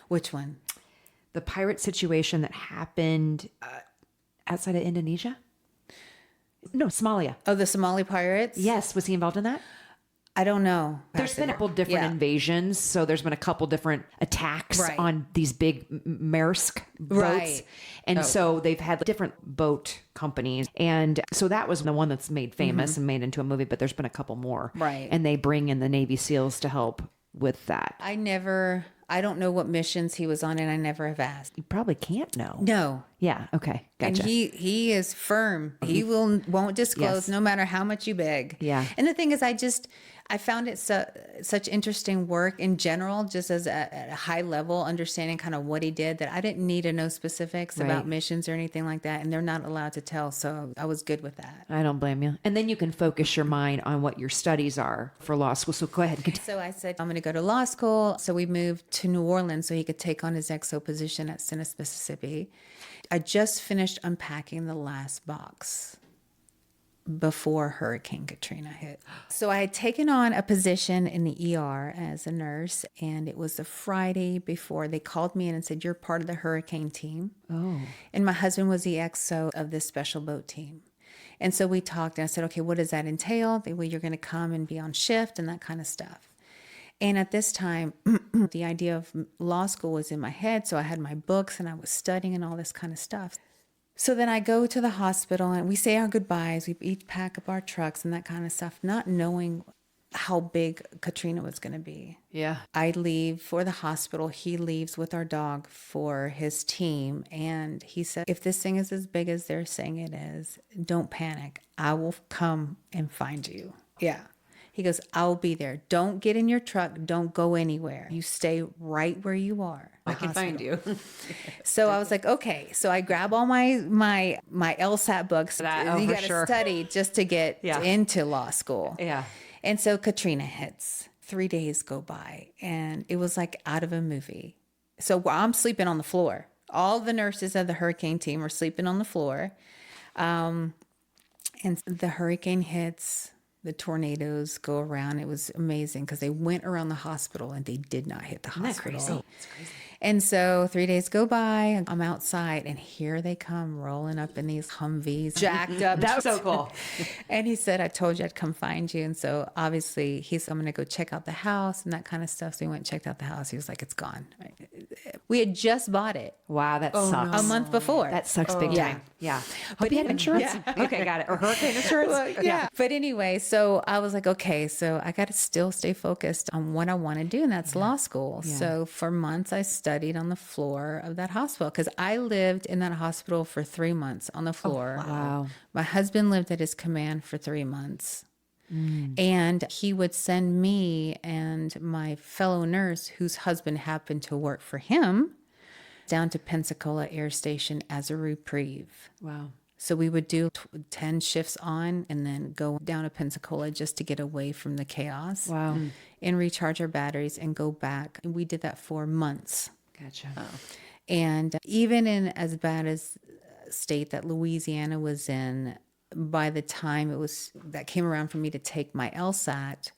Which one? The pirate situation that happened outside of Indonesia? No, Somalia. Oh, the Somali pirates? Yes. Was he involved in that? I don't know. There's been a couple different invasions. So there's been a couple different attacks on these big Maersk boats. Right. And so they've had different boat companies. And so that was the one that's made famous and made into a movie, but there's been a couple more. Right. And they bring in the Navy SEALs to help with that. I don't know what missions he was on, and I never have asked. You probably can't know. No. Yeah. Okay. Gotcha. And he is firm. He won't disclose no matter how much you beg. Yeah. And the thing is, I found it such interesting work in general, just as at a high level, understanding kind of what he did, that I didn't need to know specifics about missions or anything like that. And they're not allowed to tell. So I was good with that. I don't blame you. And then you can focus your mind on what your studies are for law school. So go ahead and continue. So I said, I'm going to go to law school. So we moved to New Orleans so he could take on his XO position at Stennis, Mississippi. I just finished unpacking the last box before Hurricane Katrina hit. So I had taken on a position in the ER as a nurse, and it was the Friday before. They called me in and said, you're part of the hurricane team. Oh. And my husband was the XO of this special boat team. And so we talked, and I said, okay, what does that entail? They, well, you're going to come and be on shift and that kind of stuff. And at this time, the idea of law school was in my head. So I had my books and I was studying and all this kind of stuff. So then I go to the hospital and we say our goodbyes. We each pack up our trucks and that kind of stuff, not knowing how big Katrina was going to be. Yeah. I leave for the hospital. He leaves with our dog for his team. And he said, if this thing is as big as they're saying it is, don't panic. I will come and find you. Yeah. He goes, I'll be there. Don't get in your truck. Don't go anywhere. You stay right where you are. I can find you. So I was like, okay. So I grab all my LSAT books. You got to study just to get into law school. Yeah. And so Katrina hits. 3 days go by, and it was like out of a movie. So I'm sleeping on the floor. All the nurses of the hurricane team are sleeping on the floor. And the hurricane hits. The tornadoes go around. It was amazing because they went around the hospital and they did not hit the hospital. Isn't that crazy? It's crazy. And so 3 days go by. I'm outside, and here they come rolling up in these Humvees, jacked up. That was so cool. And he said, I told you I'd come find you. And so obviously I'm going to go check out the house and that kind of stuff. So we went and checked out the house. He was like, it's gone. We had just bought it. Wow, that sucks. A month before. That sucks big time. Yeah. Hope you had insurance. Yeah. Okay, got it. Or hurricane insurance. Well, yeah. But anyway, so I was like, okay, so I got to still stay focused on what I want to do, and that's law school. Yeah. So for months, I studied on the floor of that hospital because I lived in that hospital for 3 months on the floor. Oh, wow. My husband lived at his command for 3 months. And he would send me and my fellow nurse, whose husband happened to work for him, down to Pensacola Air Station as a reprieve. Wow. So we would do 10 shifts on and then go down to Pensacola just to get away from the chaos. Wow. And recharge our batteries and go back. And we did that for months. Gotcha. And even in as bad as state that Louisiana was in, by the time that came around for me to take my LSAT,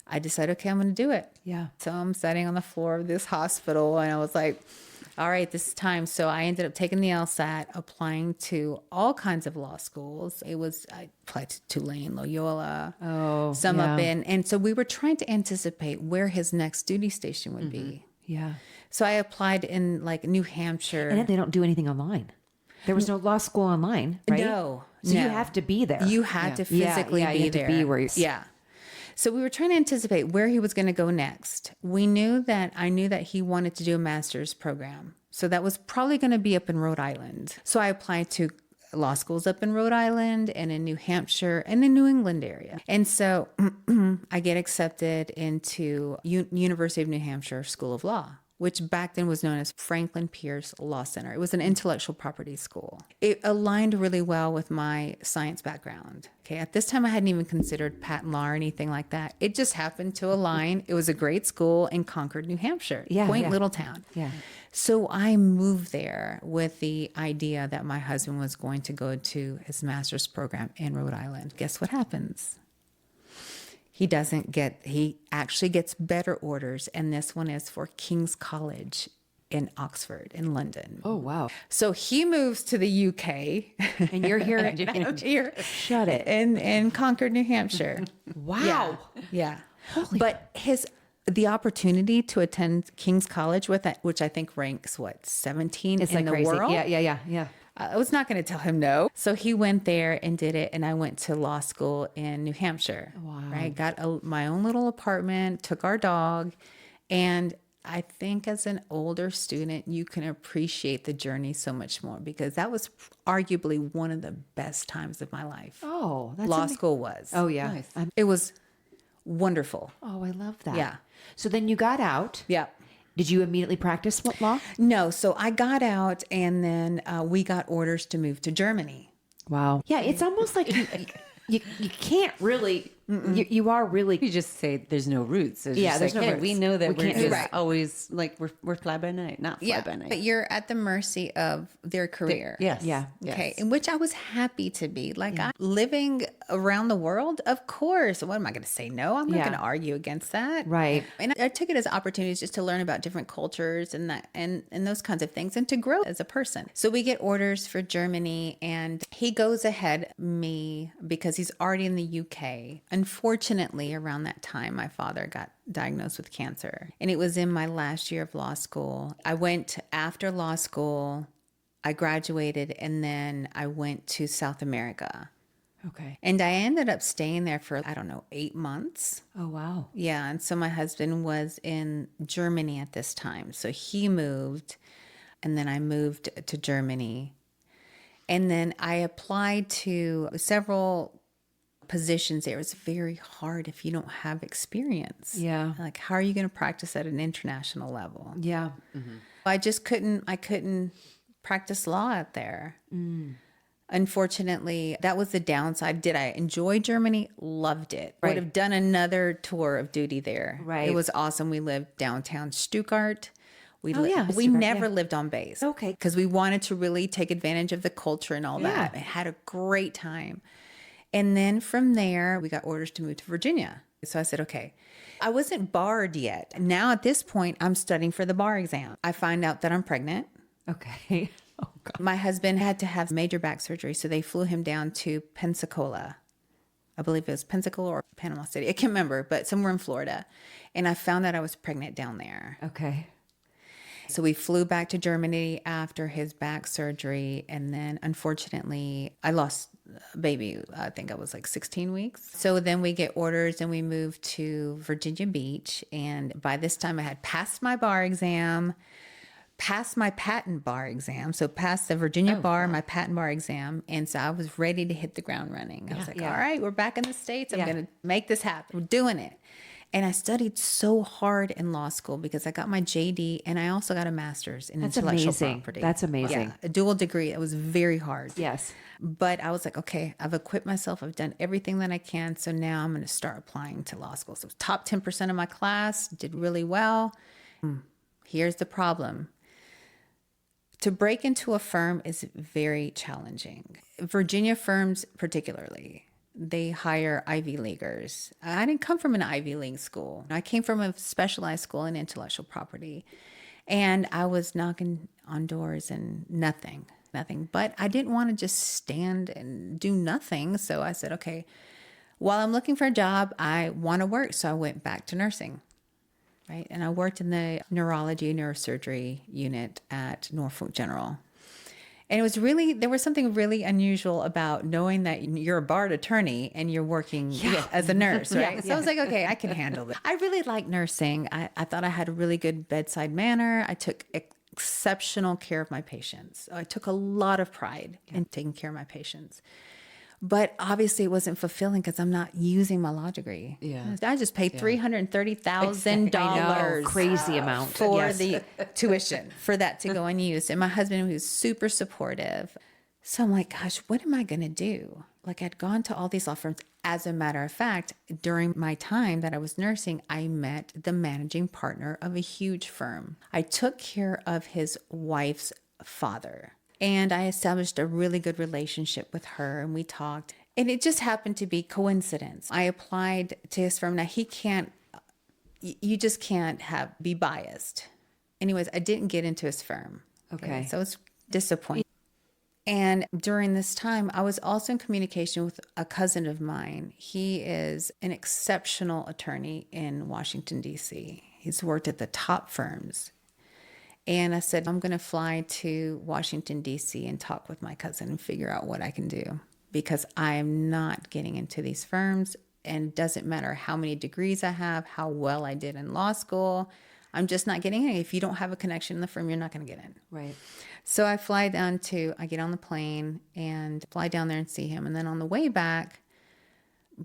I decided, okay, I'm going to do it. Yeah. So I'm sitting on the floor of this hospital and I was like, all right, this is time. So I ended up taking the LSAT, applying to all kinds of law schools. I applied to Tulane, Loyola, some up in. And so we were trying to anticipate where his next duty station would be. Yeah. So I applied in like New Hampshire. And they don't do anything online. There was no law school online, right? No. So you have to be there. You had to physically be you had there. to be where you... Yeah. So we were trying to anticipate where he was going to go next. I knew that he wanted to do a master's program. So that was probably going to be up in Rhode Island. So I applied to law schools up in Rhode Island and in New Hampshire and the New England area. And so I get accepted into University of New Hampshire School of Law, which back then was known as Franklin Pierce Law Center. It was an intellectual property school. It aligned really well with my science background. Okay, at this time I hadn't even considered patent law or anything like that. It just happened to align. It was a great school in Concord, New Hampshire, quaint little town. Yeah. So I moved there with the idea that my husband was going to go to his master's program in Rhode Island. Guess what happens? He actually gets better orders, and this one is for King's College in Oxford, in London. Oh, wow. So he moves to the UK. And you're here. I'm here. Shut it. In Concord, New Hampshire. Wow. Yeah. But the opportunity to attend King's College with that, which I think ranks, 17 It's in like the crazy. world? Yeah. I was not going to tell him no. So he went there and did it. And I went to law school in New Hampshire. Wow. Right. Got my own little apartment, took our dog. And I think as an older student, you can appreciate the journey so much more because that was arguably one of the best times of my life. Oh, that's law school was. Oh, yeah. Nice. It was wonderful. Oh, I love that. Yeah. So then you got out. Yeah. Did you immediately practice law? No. So I got out and then we got orders to move to Germany. Wow. Yeah. It's almost like you can't really, you are really. You just say there's no roots. It's Yeah, just there's like, no hey, roots. we know that We we're can't do just that. always like we're fly by night, not fly by night. But you're at the mercy of their career. Yes. Yeah. Okay. In which I was happy to be. Like I'm living around the world, of course. What am I going to say? No, I'm not going to argue against that. Right. And I took it as opportunities just to learn about different cultures and that and those kinds of things and to grow as a person. So we get orders for Germany and he goes ahead me because he's already in the UK. Unfortunately, around that time, my father got diagnosed with cancer. And it was in my last year of law school. I went after law school I graduated and then I went to South America. Okay. And I ended up staying there for, I don't know, 8 months. Oh, wow. Yeah. And so my husband was in Germany at this time. So he moved, and then I moved to Germany. And then I applied to several positions there. It was very hard if you don't have experience. Yeah. Like, how are you going to practice at an international level? Yeah. I couldn't practice law out there. Unfortunately, that was the downside. Did I enjoy Germany? Loved it. Right. Would have done another tour of duty there. Right. It was awesome. We lived downtown Stuttgart. We Stuttgart, never yeah. lived on base. Okay. Because we wanted to really take advantage of the culture and all that. Yeah. I had a great time. And then from there, we got orders to move to Virginia. So I said, okay. I wasn't barred yet. Now at this point, I'm studying for the bar exam. I find out that I'm pregnant. Okay. Oh, God. My husband had to have major back surgery, so they flew him down to Pensacola. I believe it was Pensacola or Panama City. I can't remember, but somewhere in Florida. And I found out I was pregnant down there. Okay. So we flew back to Germany after his back surgery. And then unfortunately, I lost a baby. I think I was like 16 weeks. So then we get orders and we moved to Virginia Beach. And by this time I had passed my bar exam, passed my patent bar exam. So passed the Virginia bar, my patent bar exam. And so I was ready to hit the ground running. I was like, all right, we're back in the States. I'm going to make this happen. We're doing it. And I studied so hard in law school because I got my JD and I also got a master's in intellectual property. That's amazing. Yeah, a dual degree. It was very hard. Yes. But I was like, okay, I've equipped myself. I've done everything that I can. So now I'm going to start applying to law school. So top 10% of my class did really well. Here's the problem. To break into a firm is very challenging. Virginia firms particularly, they hire Ivy Leaguers. I didn't come from an Ivy League school. I came from a specialized school in intellectual property. And I was knocking on doors and nothing. But I didn't want to just stand and do nothing. So I said, okay, while I'm looking for a job, I want to work. So I went back to nursing. Right. And I worked in the neurology, neurosurgery unit at Norfolk General. And it was there was something really unusual about knowing that you're a barred attorney and you're working as a nurse, right? So I was like, okay, I can handle this. I really liked nursing. I thought I had a really good bedside manner. I took exceptional care of my patients. I took a lot of pride in taking care of my patients. But obviously it wasn't fulfilling because I'm not using my law degree. Yeah. I just paid $330,000. Crazy amount. For the tuition for that to go unused. And my husband was super supportive. So I'm like, gosh, what am I going to do? Like I'd gone to all these law firms. As a matter of fact, during my time that I was nursing, I met the managing partner of a huge firm. I took care of his wife's father. And I established a really good relationship with her and we talked. And it just happened to be coincidence. I applied to his firm. Now you just can't be biased. Anyways, I didn't get into his firm. Okay. So it's disappointing. And during this time, I was also in communication with a cousin of mine. He is an exceptional attorney in Washington, D.C. He's worked at the top firms. And I said, I'm going to fly to Washington, D.C. and talk with my cousin and figure out what I can do because I'm not getting into these firms. And it doesn't matter how many degrees I have, how well I did in law school. I'm just not getting in. If you don't have a connection in the firm, you're not going to get in. Right. So I get on the plane and fly down there and see him. And then on the way back,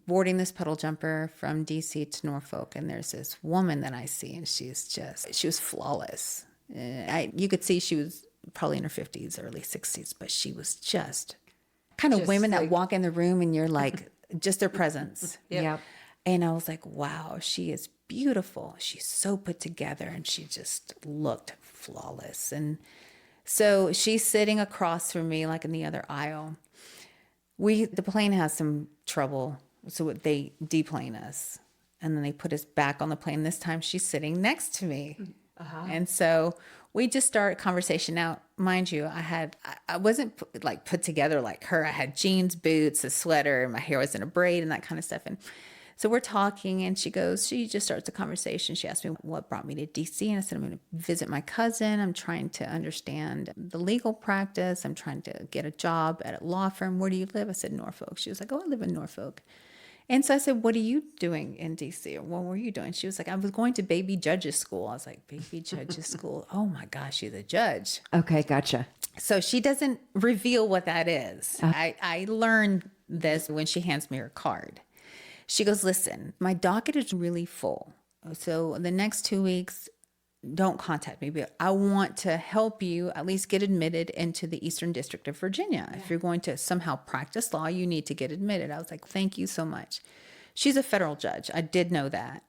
boarding this puddle jumper from D.C. to Norfolk. And there's this woman that I see and she was flawless. You could see she was probably in her 50s, early 60s, but she was just kind of women that walk in the room and you're like, just their presence. Yep. And I was like, wow, she is beautiful. She's so put together and she just looked flawless. And so she's sitting across from me, like in the other aisle. The plane has some trouble, so they deplane us. And then they put us back on the plane. This time she's sitting next to me. And so we just start conversation. Now, mind you, I wasn't put together like her. I had jeans, boots, a sweater, and my hair was in a braid and that kind of stuff. And So we're talking and she just starts a conversation. She asked me what brought me to DC. And I said, I'm going to visit my cousin. I'm trying to understand the legal practice. I'm trying to get a job at a law firm. Where do you live? I said, Norfolk. She was like, oh, I live in Norfolk. And so I said, what are you doing in DC? Or what were you doing? She was like, I was going to baby judges school. I was like, baby judges school? Oh my gosh, she's a judge. Okay, gotcha. So she doesn't reveal what that is. I learned this when she hands me her card. She goes, listen, my docket is really full. So the next 2 weeks, don't contact me, but I want to help you at least get admitted into the Eastern District of Virginia. Yeah. If you're going to somehow practice law, you need to get admitted. I was like, thank you so much. She's a federal judge. I did know that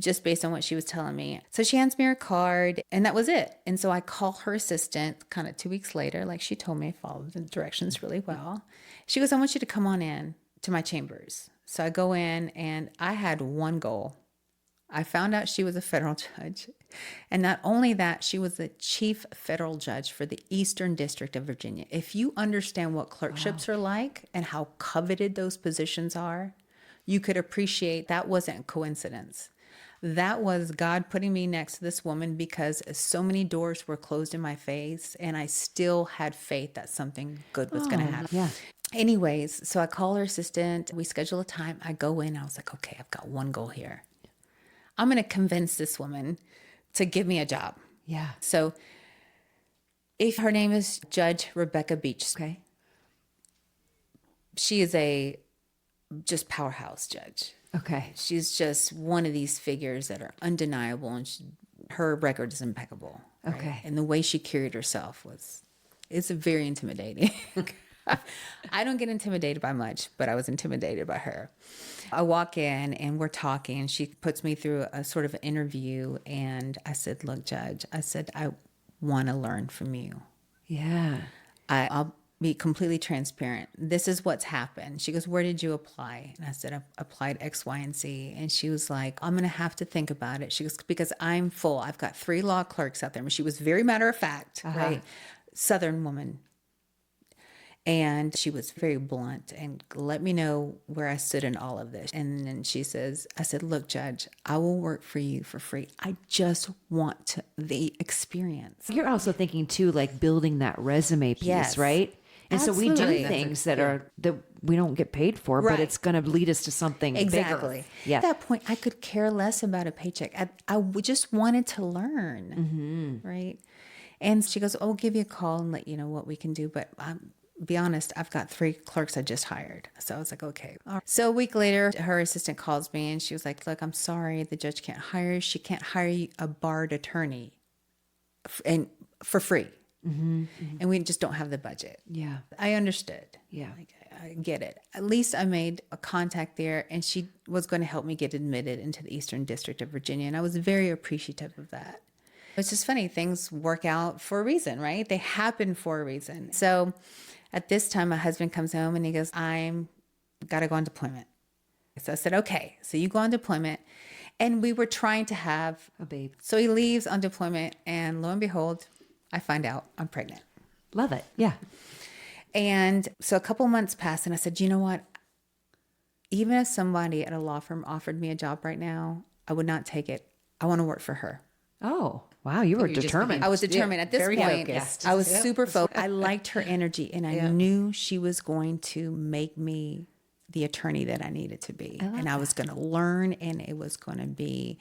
just based on what she was telling me. So she hands me her card and that was it. And so I call her assistant kind of 2 weeks later, like she told me, I followed the directions really well. She goes, I want you to come on in to my chambers. So I go in and I had one goal. I found out she was a federal judge. And not only that, she was the chief federal judge for the Eastern District of Virginia. If you understand what clerkships are like and how coveted those positions are, you could appreciate that wasn't coincidence. That was God putting me next to this woman because so many doors were closed in my face and I still had faith that something good was going to happen. Yeah. Anyways, so I call her assistant. We schedule a time. I go in. I was like, okay, I've got one goal here. I'm going to convince this woman to give me a job. Yeah. So if her name is Judge Rebecca Beach. Okay. She is a just powerhouse judge. Okay. She's just one of these figures that are undeniable and her record is impeccable. Right? Okay. And the way she carried herself it's very intimidating. I don't get intimidated by much, but I was intimidated by her. I walk in and we're talking and she puts me through a sort of interview and I said, look, Judge, I said, I want to learn from you. Yeah. I'll be completely transparent. This is what's happened. She goes, where did you apply? And I said, I applied X, Y, and Z. And she was like, I'm going to have to think about it. She goes, because I'm full. I've got 3 law clerks out there. And she was very matter of fact, right? Southern woman. And she was very blunt and let me know where I stood in all of this. And then she says, I said, look, Judge, I will work for you for free. I just want the experience. You're also thinking too, like building that resume piece, right? And Absolutely. So we do things that we don't get paid for, but it's going to lead us to something bigger. Yeah. At that point, I could care less about a paycheck. I just wanted to learn, right? And she goes, oh, I'll give you a call and let you know what we can do. But be honest, I've got 3 clerks I just hired. So I was like, okay. So a week later, her assistant calls me and she was like, look, I'm sorry. The judge can't hire you. She can't hire you a barred attorney and for free. And we just don't have the budget. Yeah. I understood. Yeah. Like, I get it. At least I made a contact there and she was going to help me get admitted into the Eastern District of Virginia. And I was very appreciative of that. It's just funny. Things work out for a reason, right? They happen for a reason. So at this time, my husband comes home and he goes, I'm got to go on deployment. So I said, okay, so you go on deployment. And we were trying to have a baby. So he leaves on deployment and lo and behold, I find out I'm pregnant. Love it. Yeah. And so a couple months passed and I said, you know what? Even if somebody at a law firm offered me a job right now, I would not take it. I want to work for her. Oh, wow. You were determined. I was determined. At this point, focused. I was super focused. I liked her energy and I knew she was going to make me the attorney that I needed to be. I was going to learn and it was going to be,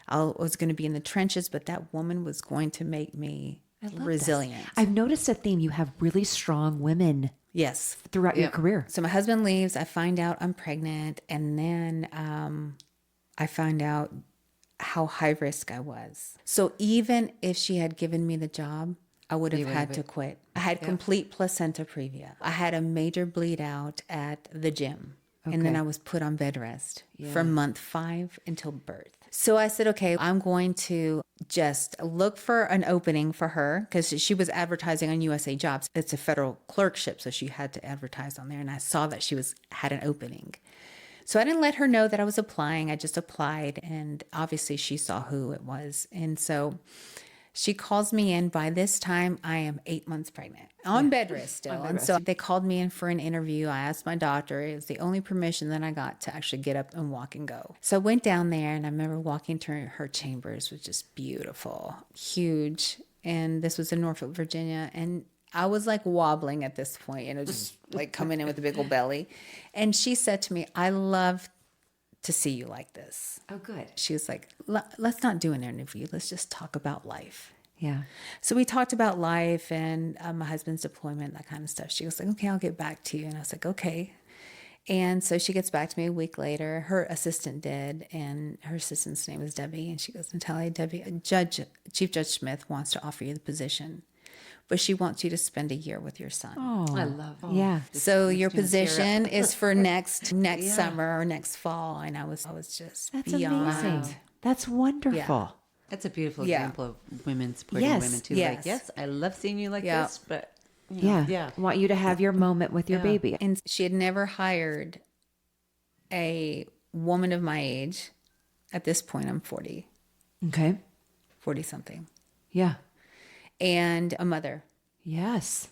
I was going to be in the trenches, but that woman was going to make me resilient. This. I've noticed a theme. You have really strong women. Yes. Throughout your career. So my husband leaves. I find out I'm pregnant. And then I find out how high risk I was. So even if she had given me the job, I would have had to quit. I had complete placenta previa. I had a major bleed out at the gym. Okay. And then I was put on bed rest from month 5 until birth. So I said, okay, I'm going to just look for an opening for her because she was advertising on USA Jobs. It's a federal clerkship, so she had to advertise on there. And I saw that she had an opening. So I didn't let her know that I was applying. I just applied. And obviously she saw who it was. And so She calls me in. By this time, I am 8 months pregnant, on bed rest still. And so they called me in for an interview. I asked my doctor. It was the only permission that I got to actually get up and walk and go. So I went down there, and I remember walking to her chambers, which is beautiful, huge. And this was in Norfolk, Virginia. And I was like wobbling at this point, just like coming in with a big old belly. And she said to me, I love to see you like this. Oh, good. She was like, let's not do an interview. Let's just talk about life. Yeah. So we talked about life and my husband's deployment, that kind of stuff. She was like, okay, I'll get back to you. And I was like, okay. And so she gets back to me a week later. Her assistant did, and her assistant's name is Debbie. And she goes, Natalia, Debbie, Chief Judge Smith wants to offer you the position, but she wants you to spend a year with your son. Oh, I love it. Yeah. So your position is for next summer or next fall. And I was just That's beyond. amazing. Wow. That's wonderful. That's a beautiful Yeah. example of women supporting Yes, women too. yes. Like, yes, I love seeing you like Yeah. this, but you know, Yeah. yeah. I want you to have your moment with your Yeah. baby. And she had never hired a woman of my age. At this point, I'm 40 Okay. something, Yeah. and a mother. Yes.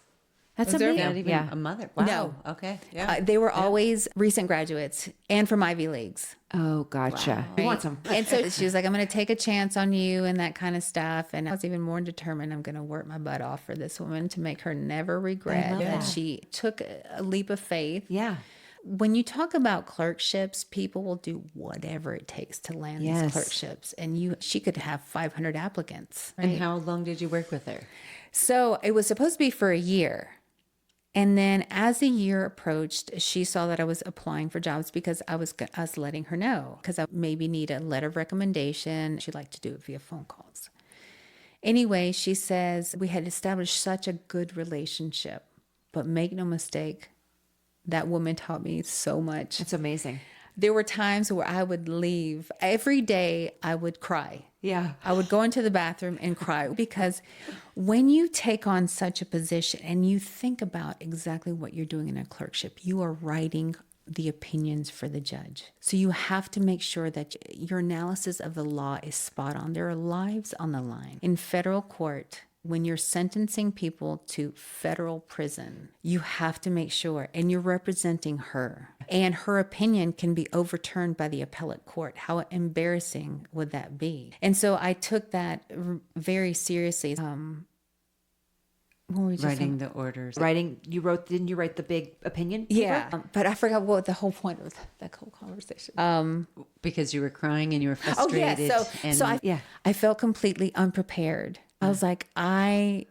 That's Was there- amazing. Not even Yeah. a mother. Wow. No. Okay. Yeah. They were always recent graduates and from Ivy Leagues. Oh, gotcha. You want some. And so she was like, I'm going to take a chance on you and that kind of stuff. And I was even more determined. I'm going to work my butt off for this woman to make her never regret love that that. she took a leap of faith. Yeah. When you talk about clerkships, people will do whatever it takes to land Yes. these clerkships. And she could have 500 applicants. Right? And how long did you work with her? So it was supposed to be for a year. And then as the year approached, she saw that I was applying for jobs because I was letting her know, because I maybe need a letter of recommendation. She'd like to do it via phone calls. Anyway, she says, we had established such a good relationship, but make no mistake, that woman taught me so much. It's amazing. There were times where I would leave. Every day I would cry. Yeah. I would go into the bathroom and cry, because when you take on such a position and you think about exactly what you're doing in a clerkship, you are writing the opinions for the judge. So you have to make sure that your analysis of the law is spot on. There are lives on the line. In federal court, when you're sentencing people to federal prison, you have to make sure, and you're representing her, and her opinion can be overturned by the appellate court. How embarrassing would that be? And so I took that very seriously. What were we just Writing saying? the orders. Didn't you write the big opinion paper? Yeah, but I forgot what the whole point of that whole conversation. Because you were crying and you were Oh frustrated. yeah, so I felt completely unprepared. I was like, I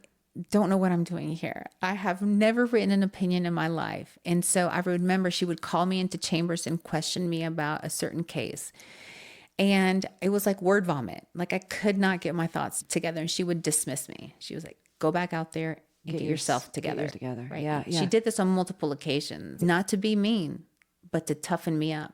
don't know what I'm doing here. I have never written an opinion in my life. And so I remember she would call me into chambers and question me about a certain case. And it was like word vomit. Like I could not get my thoughts together, and she would dismiss me. She was like, go back out there and get yourself together. Get yours together. Right? Yeah, yeah. She did this on multiple occasions, not to be mean, but to toughen me up.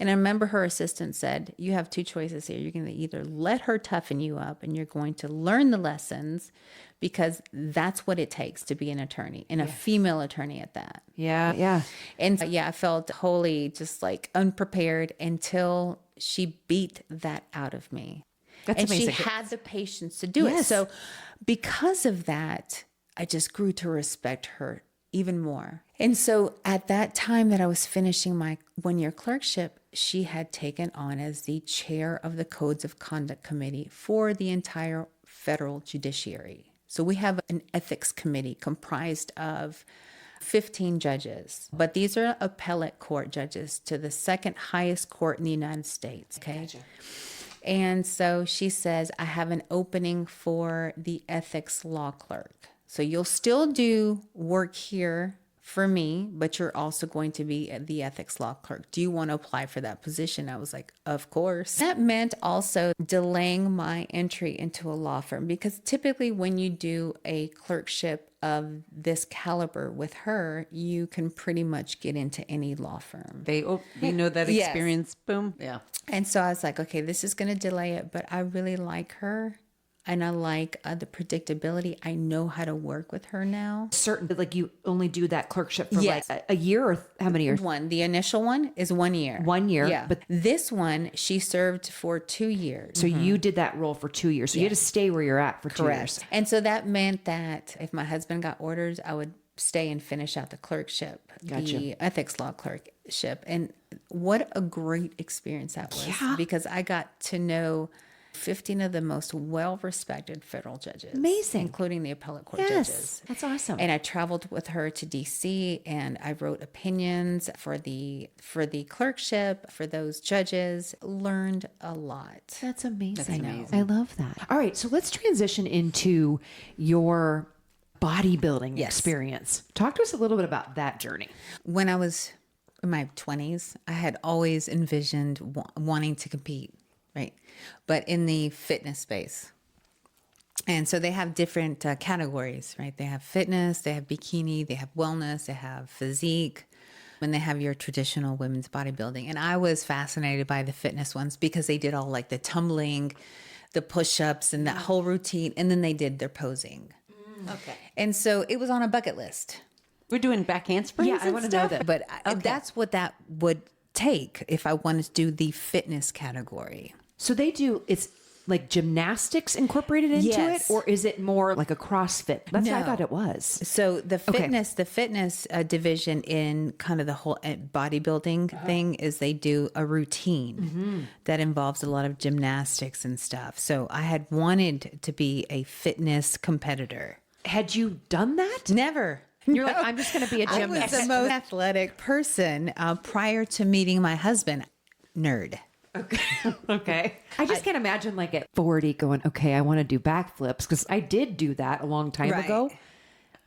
And I remember her assistant said, you have two choices here. You're going to either let her toughen you up, and you're going to learn the lessons, because that's what it takes to be an attorney, and a female attorney at that. Yeah. Yeah. And I felt wholly just like unprepared until she beat that out of me. That's and amazing. she had the patience to do it. Yes. So because of that, I just grew to respect her even more. And so at that time that I was finishing my 1-year clerkship, she had taken on as the chair of the Codes of Conduct Committee for the entire federal judiciary. So we have an ethics committee comprised of 15 judges, but these are appellate court judges to the second highest court in the United States. Okay. Gotcha. And so she says, I have an opening for the ethics law clerk. So you'll still do work here for me, but you're also going to be the ethics law clerk. Do you want to apply for that position? I was like, of course. That meant also delaying my entry into a law firm, because typically when you do a clerkship of this caliber with her, you can pretty much get into any law firm. You know that Yes. experience. Boom. Yeah. And so I was like, okay, this is going to delay it, but I really like her. And I like the predictability. I know how to work with her now. Certain, like you only do that clerkship for Yes. like a year or how many years? The initial one is 1 year. 1 year. Yeah. But this one, she served for 2 years. So you did that role for 2 years. So you had to stay where you're at for 2 years. And so that meant that if my husband got orders, I would stay and finish out the clerkship, the ethics law clerkship. And what a great experience that was, because I got to know 15 of the most well-respected federal judges. Amazing. Including the appellate court judges. That's awesome. And I traveled with her to DC, and I wrote opinions for the clerkship, for those judges. Learned a lot. That's amazing. I love that. All right, so let's transition into your bodybuilding experience. Talk to us a little bit about that journey. When I was in my 20s, I had always envisioned wanting to compete, right? But in the fitness space. And so they have different categories, right? They have fitness, they have bikini, they have wellness, they have physique, and they have your traditional women's bodybuilding. And I was fascinated by the fitness ones because they did all like the tumbling, the push-ups, and that whole routine. And then they did their posing. Okay. And so it was on a bucket list. We're doing back handsprings. Yeah, I want to know that. But that's what that would take if I wanted to do the fitness category. So they do, it's like gymnastics incorporated into it, or is it more like a CrossFit? That's what I thought it was. So the fitness, division in kind of the whole bodybuilding thing is they do a routine that involves a lot of gymnastics and stuff. So I had wanted to be a fitness competitor. Had you done that? Never. You're like, I'm just going to be a gymnast. I was the most athletic person prior to meeting my husband. Nerd. Okay. I just can't imagine like at 40 going, okay, I want to do backflips because I did do that a long time ago.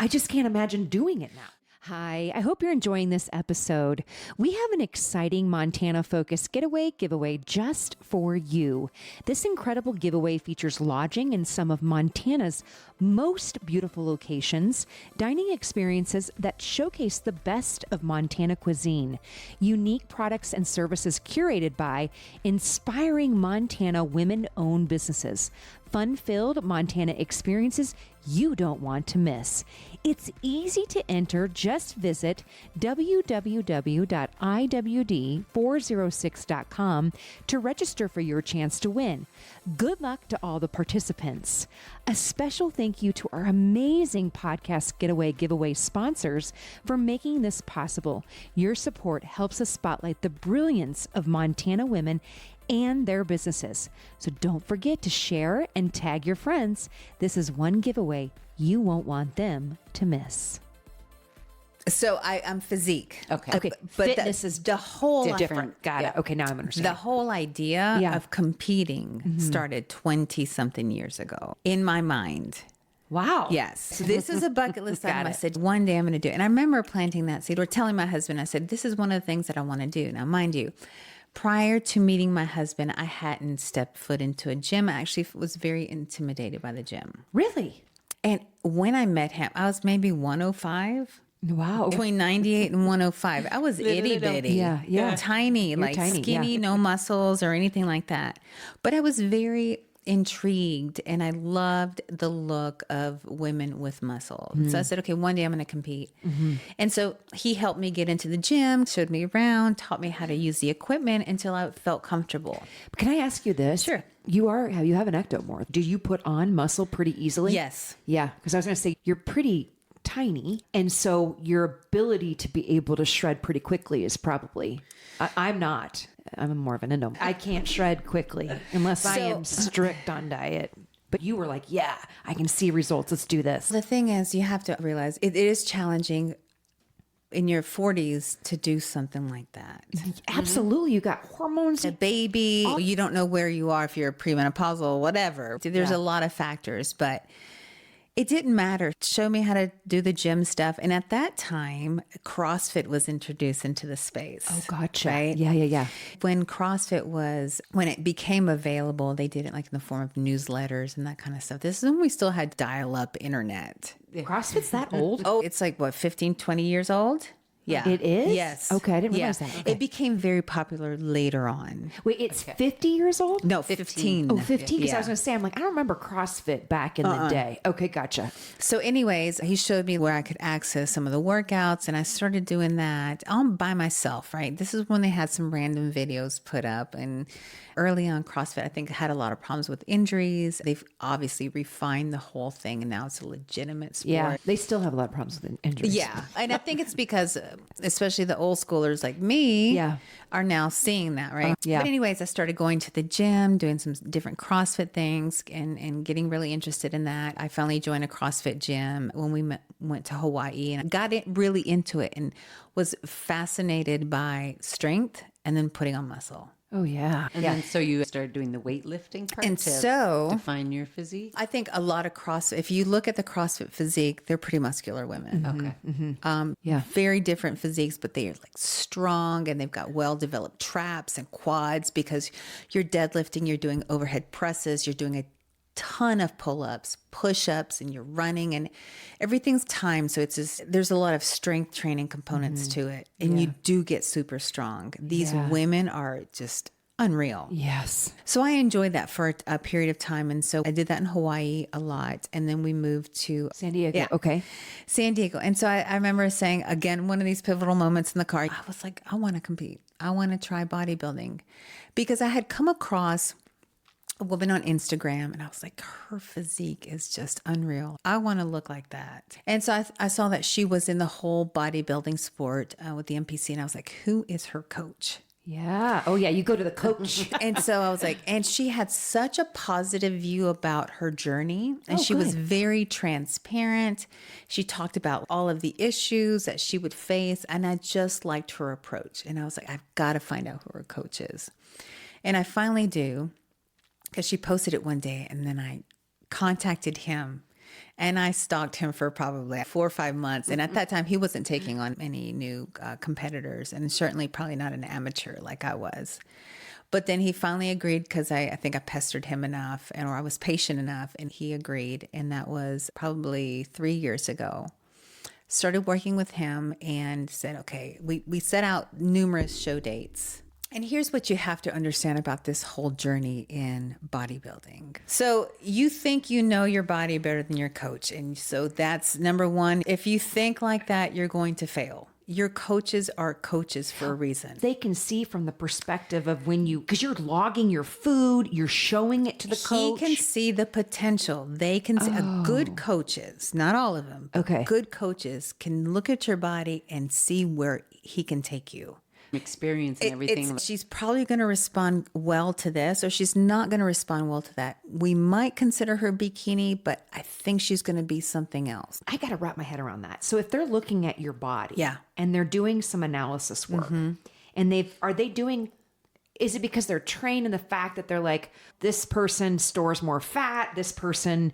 I just can't imagine doing it now. Hi, I hope you're enjoying this episode. We have an exciting Montana-focused giveaway just for you. This incredible giveaway features lodging in some of Montana's most beautiful locations, dining experiences that showcase the best of Montana cuisine, unique products and services curated by inspiring Montana women-owned businesses, fun-filled Montana experiences you don't want to miss. It's easy to enter. Just visit www.IWD406.com to register for your chance to win. Good luck to all the participants. A special thank you to our amazing podcast giveaway sponsors for making this possible. Your support helps us spotlight the brilliance of Montana women and their businesses. So don't forget to share and tag your friends. This is one giveaway you won't want them to miss. So I'm physique. Okay. But fitness is the whole different. Got it. Okay, now I'm understanding. The whole idea of competing started 20 something years ago in my mind. Wow. Yes. So this is a bucket list item. I said, one day I'm going to do it. And I remember planting that seed or telling my husband, I said, this is one of the things that I want to do. Now, mind you, prior to meeting my husband, I hadn't stepped foot into a gym. I actually was very intimidated by the gym. Really? And when I met him, I was maybe 105. Wow. Between 98 and 105. I was itty bitty. Yeah. Tiny, like tiny, skinny, no muscles or anything like that. But I was very intrigued and I loved the look of women with muscle. So I said, okay, one day I'm going to compete. And so he helped me get into the gym, showed me around, taught me how to use the equipment until I felt comfortable. Can I ask you this? Sure. You have an ectomorph. Do you put on muscle pretty easily? Yes. Yeah. Because I was going to say, you're pretty tiny. And so your ability to be able to shred pretty quickly is probably, I'm not. I'm more of an endo. I can't shred quickly unless I am strict on diet. But you were like, yeah, I can see results. Let's do this. The thing is, you have to realize it is challenging in your 40s to do something like that. Absolutely. You got hormones. A baby, you don't know where you are if you're premenopausal, whatever. There's a lot of factors, but it didn't matter. Show me how to do the gym stuff. And at that time, CrossFit was introduced into the space. Oh, gotcha. Right? Yeah. When it became available, they did it like in the form of newsletters and that kind of stuff. This is when we still had dial-up internet. CrossFit's that old? Oh, it's like, 15, 20 years old? Yeah. It is? Yes. Okay, I didn't Yeah. realize that. Okay. It became very popular later on. Wait, it's 50 years old? No, 15. Oh, 15, because I Yeah. was going to say, I'm like, I don't remember CrossFit back in the day. Okay, gotcha. So anyways, he showed me where I could access some of the workouts, and I started doing that all by myself, right? This is when they had some random videos put up, and early on CrossFit, I think, had a lot of problems with injuries. They've obviously refined the whole thing, and now it's a legitimate sport. Yeah, they still have a lot of problems with injuries. Yeah. And I think it's because, especially the old schoolers like me, Yeah. are now seeing that, right? Yeah. But anyways, I started going to the gym, doing some different CrossFit things and getting really interested in that. I finally joined a CrossFit gym when we went to Hawaii, and I got really into it and was fascinated by strength and then putting on muscle. Oh, yeah. And then so you started doing the weightlifting part And to so- define your physique. I think a lot of CrossFit, if you look at the CrossFit physique, they're pretty muscular women. Okay. Yeah. Very different physiques, but they are like strong and they've got well-developed traps and quads because you're deadlifting, you're doing overhead presses, you're doing a ton of pull-ups, push-ups, and you're running and everything's timed. So it's just, there's a lot of strength training components to it. And you do get super strong. These women are just unreal. Yes. So I enjoyed that for a period of time. And so I did that in Hawaii a lot. And then we moved to San Diego. Yeah. Okay. San Diego. And so I remember saying, again, one of these pivotal moments in the car, I was like, I want to compete. I want to try bodybuilding because I had come across a woman on Instagram and I was like, her physique is just unreal. I want to look like that. And so I saw that she was in the whole bodybuilding sport with the NPC. And I was like, who is her coach? Yeah. Oh, yeah. You go to the coach. And so I was like, and she had such a positive view about her journey. And she was very transparent. She talked about all of the issues that she would face. And I just liked her approach. And I was like, I've got to find out who her coach is. And I finally do, because she posted it one day. And then I contacted him. And I stalked him for probably 4 or 5 months. And at that time, he wasn't taking on any new competitors and certainly probably not an amateur like I was. But then he finally agreed because I think I pestered him enough or I was patient enough and he agreed. And that was probably 3 years ago. Started working with him and said, okay, we set out numerous show dates. And here's what you have to understand about this whole journey in bodybuilding. So you think you know your body better than your coach. And so that's number one. If you think like that, you're going to fail. Your coaches are coaches for a reason. They can see from the perspective of when because you're logging your food, you're showing it to the coach. He can see the potential. They can see good coaches, not all of them, but good coaches can look at your body and see where he can take you. Experience and everything. She's probably going to respond well to this or she's not going to respond well to that. We might consider her bikini, but I think she's going to be something else. I got to wrap my head around that. So if they're looking at your body and they're doing some analysis work and is it because they're trained in the fact that they're like, this person stores more fat, this person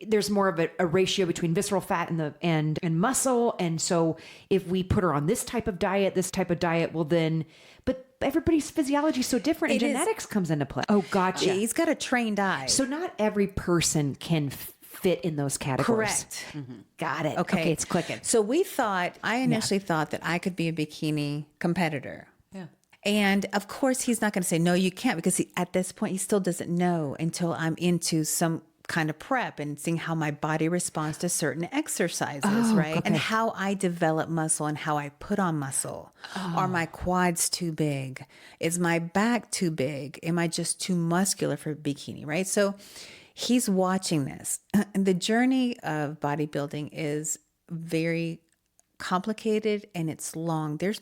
there's more of a ratio between visceral fat and muscle. And so if we put her on this type of diet, well then, but everybody's physiology is so different and genetics comes into play. Oh, gotcha. He's got a trained eye. So not every person can fit in those categories. Correct. Got it. Okay, it's clicking. So I initially thought that I could be a bikini competitor. Yeah. And of course, he's not going to say, no, you can't, because at this point, he still doesn't know until I'm into some kind of prep and seeing how my body responds to certain exercises, right? And how I develop muscle and how I put on muscle. Are my quads too big? Is my back too big? Am I just too muscular for bikini, right? So he's watching this. And the journey of bodybuilding is very complicated and it's long. There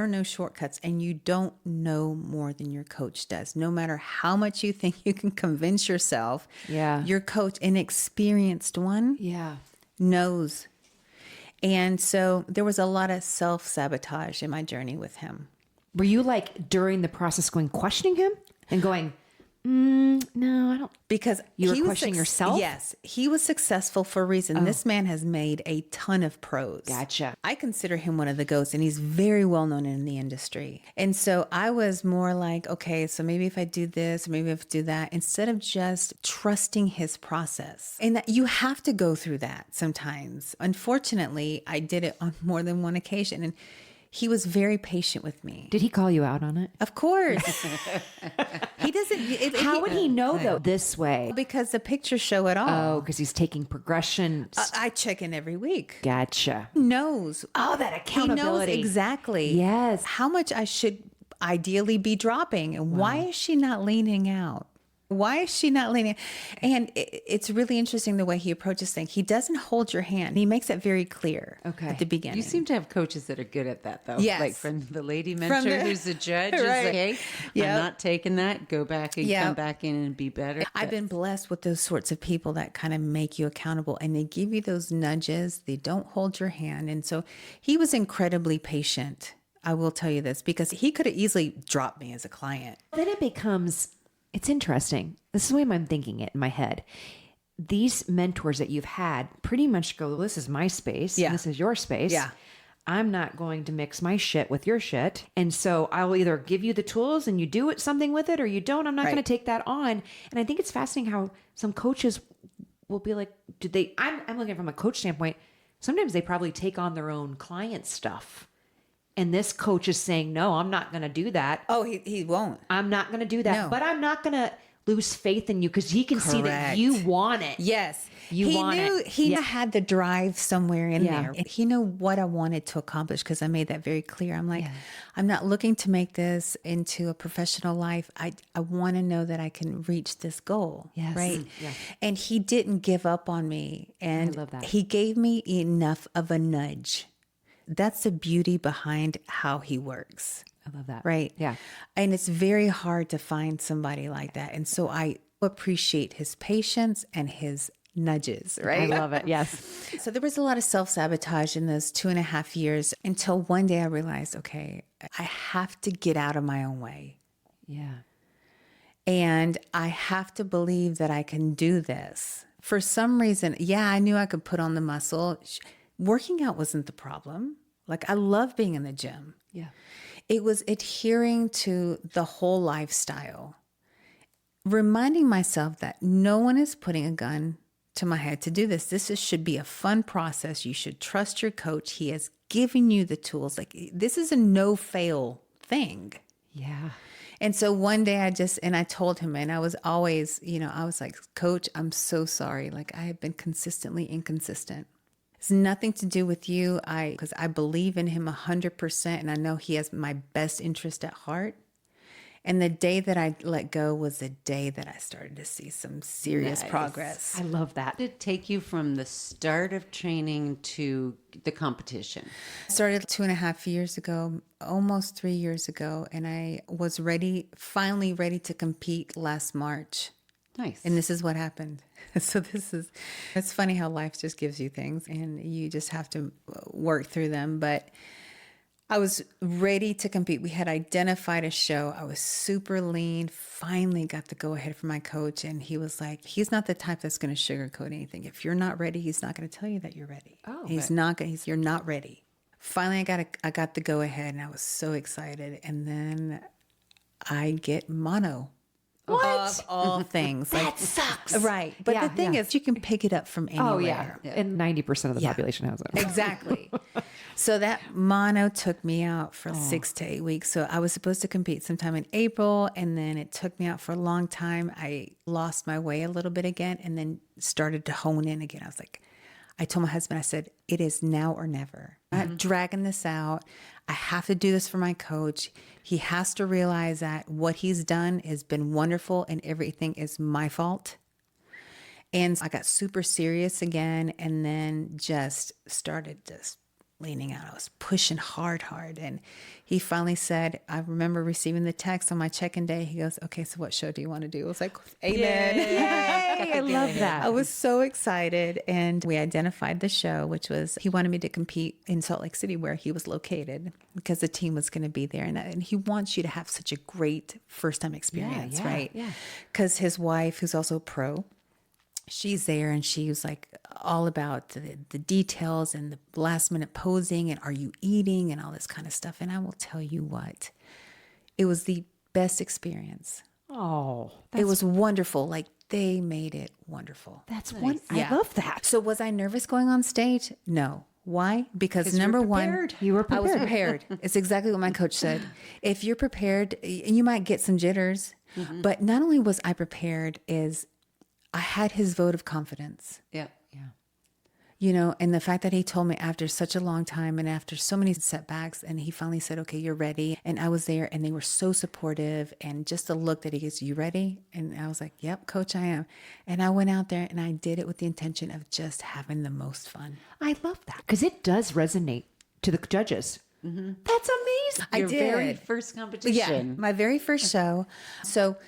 are no shortcuts, and you don't know more than your coach does. No matter how much you think you can convince yourself, your coach, an experienced one, knows. And so there was a lot of self-sabotage in my journey with him. Were you like during the process questioning him and going, No, I don't. Because You were he was questioning yourself? Yes, he was successful for a reason. This man has made a ton of pros. Gotcha. I consider him one of the GOATs, and he's very well known in the industry. And so I was more like, okay, so maybe if I do this, or maybe if I do that, instead of just trusting his process. And that you have to go through that sometimes. Unfortunately, I did it on more than one occasion, and he was very patient with me. Did he call you out on it? Of course. He doesn't. How would he know though this way? Because the pictures show it all. Oh, because he's taking progression. I check in every week. Gotcha. He knows. Oh, that accountability. He knows exactly. Yes. How much I should ideally be dropping, and why is she not leaning out? Why is she not leaning? And it's really interesting the way he approaches things. He doesn't hold your hand. He makes it very clear at the beginning. You seem to have coaches that are good at that, though. Yes. Like from the lady mentor who's a judge is like, hey, I'm not taking that. Go back and come back in and be better. I've been blessed with those sorts of people that kind of make you accountable, and they give you those nudges. They don't hold your hand. And so he was incredibly patient. I will tell you this, because he could have easily dropped me as a client. Then it becomes, it's interesting. This is the way I'm thinking it in my head. These mentors that you've had pretty much go, this is my space. Yeah. And this is your space. Yeah. I'm not going to mix my shit with your shit. And so I will either give you the tools and you do something with it, or you don't. I'm not going to take that on. And I think it's fascinating how some coaches will be like, I'm looking from a coach standpoint. Sometimes they probably take on their own client stuff. And this coach is saying, no, I'm not going to do that. Oh, he won't. I'm not going to do that. No. But I'm not going to lose faith in you, because he can see that you want it. Yes. You want it. He had the drive somewhere in Yeah. there. He knew what I wanted to accomplish, because I made that very clear. I'm like, I'm not looking to make this into a professional life. I want to know that I can reach this goal. Yes. Right. Yeah. And he didn't give up on me. And I love that. he gave me enough of a nudge. That's the beauty behind how he works. I love that. Right. Yeah. And it's very hard to find somebody like that. And so I appreciate his patience and his nudges, right? I love it. Yes. So there was a lot of self-sabotage in those 2.5 years, until one day I realized, okay, I have to get out of my own way. Yeah. And I have to believe that I can do this. For some reason, I knew I could put on the muscle. Working out wasn't the problem. Like, I love being in the gym. Yeah. It was adhering to the whole lifestyle, reminding myself that no one is putting a gun to my head to do this. Should be a fun process. You should trust your coach. He has given you the tools. Like, this is a no-fail thing. Yeah. And so one day I told him, and I was always, I was like, Coach, I'm so sorry. Like, I have been consistently inconsistent. It's nothing to do with you. Because I believe in him 100%, and I know he has my best interest at heart. And the day that I let go was the day that I started to see some serious progress. I love that. How did it take you from the start of training to the competition? I started 2.5 years ago, almost 3 years ago, and I was finally ready to compete last March. Nice. And this is what happened. So it's funny how life just gives you things, and you just have to work through them. But I was ready to compete. We had identified a show. I was super lean, finally got the go ahead from my coach. And he was like, he's not the type that's going to sugarcoat anything. If you're not ready, he's not going to tell you that you're ready. You're not ready. Finally, I got the go ahead, and I was so excited. And then I get mono. What? Of all things. That sucks. Right. But the thing is, you can pick it up from anywhere. Oh, yeah. And 90% of the population has it. Exactly. So that mono took me out for 6 to 8 weeks. So I was supposed to compete sometime in April, and then it took me out for a long time. I lost my way a little bit again, and then started to hone in again. I told my husband, I said, it is now or never. I'm not dragging this out. I have to do this for my coach. He has to realize that what he's done has been wonderful, and everything is my fault. And I got super serious again, and then just started leaning out. I was pushing hard. And he finally said, I remember receiving the text on my check-in day. He goes, okay, so what show do you want to do? I was like, amen. Yay, I love that. I was so excited. And we identified the show, which was, he wanted me to compete in Salt Lake City where he was located because the team was going to be there. And he wants you to have such a great first-time experience, right? Yeah. Because his wife, who's also a pro, she's there and she was like all about the details and the last minute posing and are you eating and all this kind of stuff. And I will tell you what, it was the best experience. Oh, It was wonderful. Like they made it wonderful. that's Nice. one. I love that. So was I nervous going on stage? No. Why? Because number one, You were I was prepared. prepared. It's exactly what my coach said. If you're prepared, you might get some jitters, but not only was I prepared, is I had his vote of confidence. Yeah. You know, and the fact that he told me after such a long time and after so many setbacks, and he finally said, okay, you're ready. And I was there and they were so supportive. And just the look that he gives, you ready? And I was like, yep, coach, I am. And I went out there and I did it with the intention of just having the most fun. I love that because it does resonate to the judges. That's amazing. I Your did. very first competition. Yeah, my very first show. So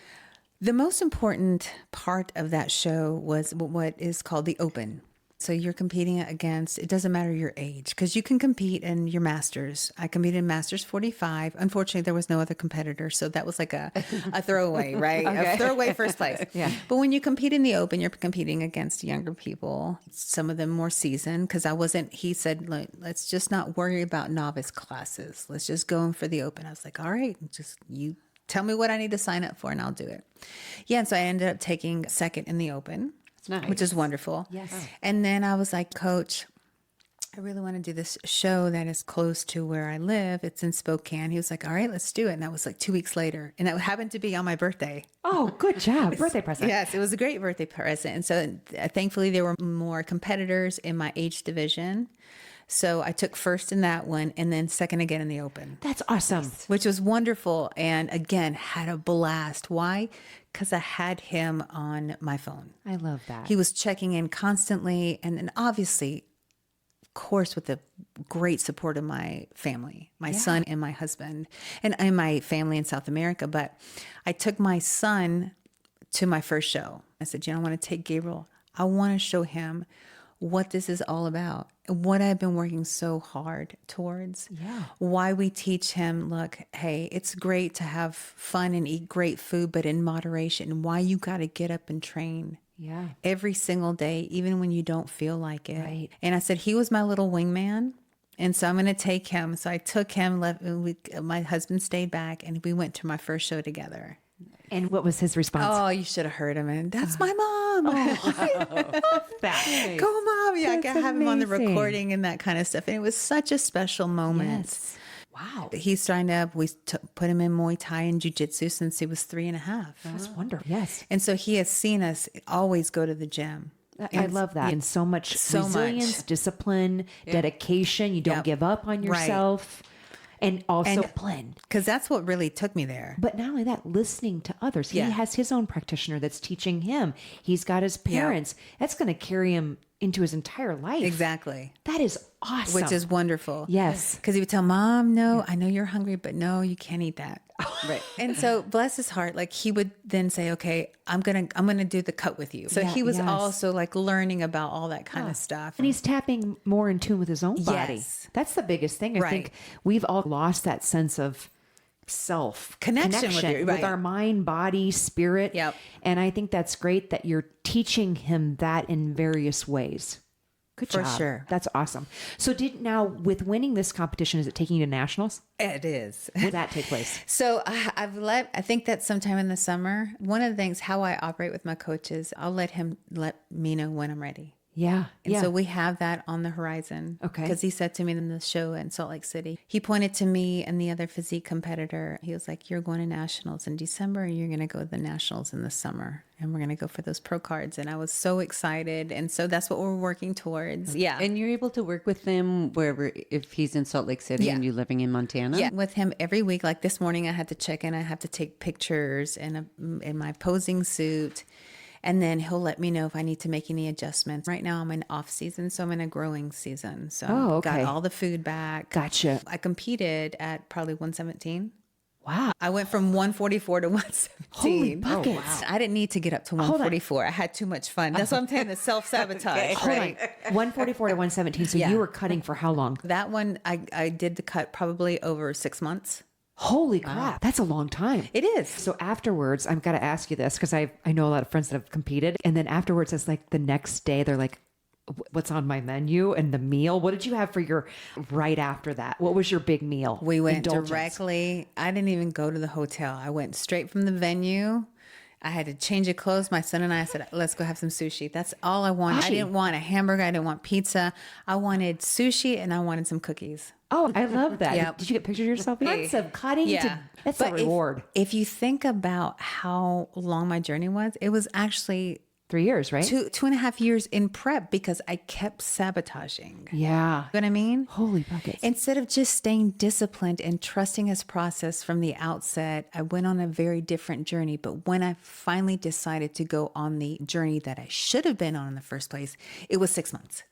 the most important part of that show was what is called the open. So you're competing against, it doesn't matter your age, because you can compete in your masters. I competed in masters 45. Unfortunately, there was no other competitor. So that was like a throwaway, right? A throwaway first place. Yeah. But when you compete in the open, you're competing against younger people, some of them more seasoned, because he said, let's just not worry about novice classes. Let's just go in for the open. I was like, all right, just you tell me what I need to sign up for and I'll do it. Yeah. And so I ended up taking second in the open. Nice. Which is wonderful. Yes. Oh. And then I was like, coach, I really want to do this show that is close to where I live. It's in Spokane. He was like, all right, let's do it. And that was like 2 weeks later. And that happened to be on my birthday. Oh, good job. Birthday present. Yes, it was a great birthday present. And so thankfully there were more competitors in my age division. So I took first in that one and then second again in the open, That's awesome. which was wonderful. And again, had a blast. Why? Because I had him on my phone. I love that. He was checking in constantly. And then obviously, of course, with the great support of my family, my son and my husband, and my family in South America. But I took my son to my first show. I said, I want to take Gabriel. I want to show him what this is all about, what I've been working so hard towards. Yeah. Why we teach him, look, hey, it's great to have fun and eat great food, but in moderation. Why you got to get up and train. Yeah. Every single day, even when you don't feel like it. Right. And I said, he was my little wingman. And so I'm going to take him. So I took him, my husband stayed back, and we went to my first show together. And what was his response? Oh, you should have heard him. And that's my mom. That. Go, mom. Yeah, I That's got have him on the amazing. recording and that kind of stuff. And it was such a special moment. Yes. Wow. He signed up. We put him in Muay Thai and Jiu-Jitsu since he was 3.5. That's wonderful. Yes. And so he has seen us always go to the gym. I love that. And so much resilience, discipline, dedication. You don't Yep. give up on yourself. And also discipline. Because that's what really took me there. But not only that, listening to others. Yeah. He has his own practitioner that's teaching him. He's got his parents. That's going to carry him into his entire life. Exactly. That is awesome. Which is wonderful. Yes. Because he would tell Mom, no, I know you're hungry, but no, you can't eat that. Right. And so bless his heart, like he would then say, okay, I'm gonna do the cut with you. So he was also like learning about all that kind of stuff. And he's tapping more in tune with his own body. Yes. That's the biggest thing. I think we've all lost that sense of self Connection with our mind, body, spirit. Yep. And I think that's great that you're teaching him that in various ways. Good For job. sure. That's awesome. So with winning this competition, is it taking you to nationals? It is. When did that take place? So I think that sometime in the summer, one of the things, how I operate with my coaches, I'll let me know when I'm ready. Yeah. And so we have that on the horizon. Okay. Because he said to me in the show in Salt Lake City, he pointed to me and the other physique competitor. He was like, you're going to nationals in December and you're going to go to the nationals in the summer. And we're going to go for those pro cards. And I was so excited. And so that's what we're working towards. Yeah. And you're able to work with him wherever, if he's in Salt Lake City and you living in Montana? Yeah, with him every week. Like this morning, I had to check in. I have to take pictures in my posing suit. And then he'll let me know if I need to make any adjustments. Right now I'm in off season, so I'm in a growing season. So okay. got all the food back. Gotcha. I competed at probably 117. Wow. I went from 144 to 117. Holy buckets. Oh, wow. I didn't need to get up to 144. I had too much fun. That's what I'm saying, the self-sabotage, right? Hold on. 144 to 117. So you were cutting for how long? That one, I did the cut probably over 6 months. Holy crap. That's a long time. It is. So afterwards, I've got to ask you this because I know a lot of friends that have competed. And then afterwards, it's like the next day, they're like, what's on my menu and the meal? What did you have for your right after that? What was your big meal? We went Indulgence. directly. I didn't even go to the hotel. I went straight from the venue. I had to change of clothes. My son and I said, let's go have some sushi. That's all I wanted. I didn't want a hamburger. I didn't want pizza. I wanted sushi and I wanted some cookies. Oh, I love that. Yep. Did you get pictures of yourself? Months of cutting to, that's a reward. If you think about how long my journey was, it was actually 3 years, right? 2.5 years in prep because I kept sabotaging. Yeah. You know what I mean? Holy buckets. Instead of just staying disciplined and trusting his process from the outset, I went on a very different journey. But when I finally decided to go on the journey that I should have been on in the first place, it was 6 months.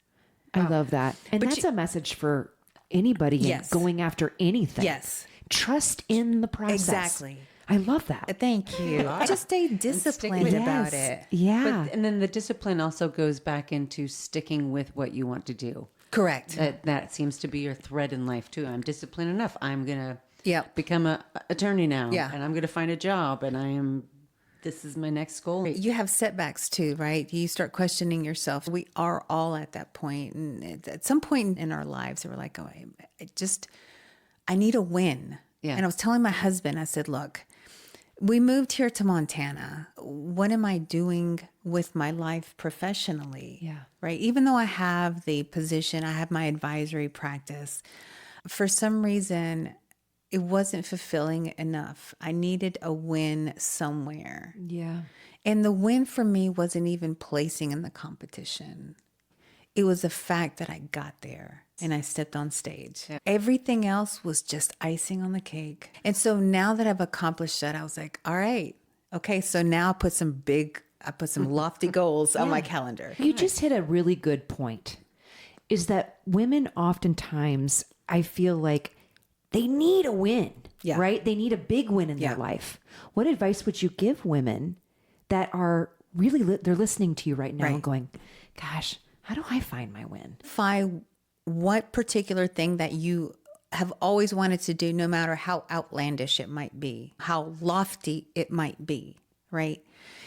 I love that. And that's a message for anybody going after anything. Yes. Trust in the process. Exactly. I love that. Thank you. Just stay disciplined about it. Yeah. And then the discipline also goes back into sticking with what you want to do. Correct. That seems to be your thread in life too. I'm disciplined enough. I'm going to become an attorney now. Yeah. And I'm going to find a job and this is my next goal. You have setbacks too, right? You start questioning yourself. We are all at that point. And at some point in our lives, we're like, oh, I need a win. Yeah. And I was telling my husband, I said, look, we moved here to Montana. What am I doing with my life professionally? Yeah. Right. Even though I have the position, I have my advisory practice, for some reason, it wasn't fulfilling enough. I needed a win somewhere. Yeah. And the win for me wasn't even placing in the competition. It was the fact that I got there and I stepped on stage. Yeah. Everything else was just icing on the cake. And so now that I've accomplished that, I was like, all right, okay. So now I put some lofty goals on my calendar. You just hit a really good point, is that women oftentimes, I feel like they need a win, right? They need a big win in their life. What advice would you give women that are really, they're listening to you right now and going, gosh, how do I find my win? Find what particular thing that you have always wanted to do, no matter how outlandish it might be, how lofty it might be, right?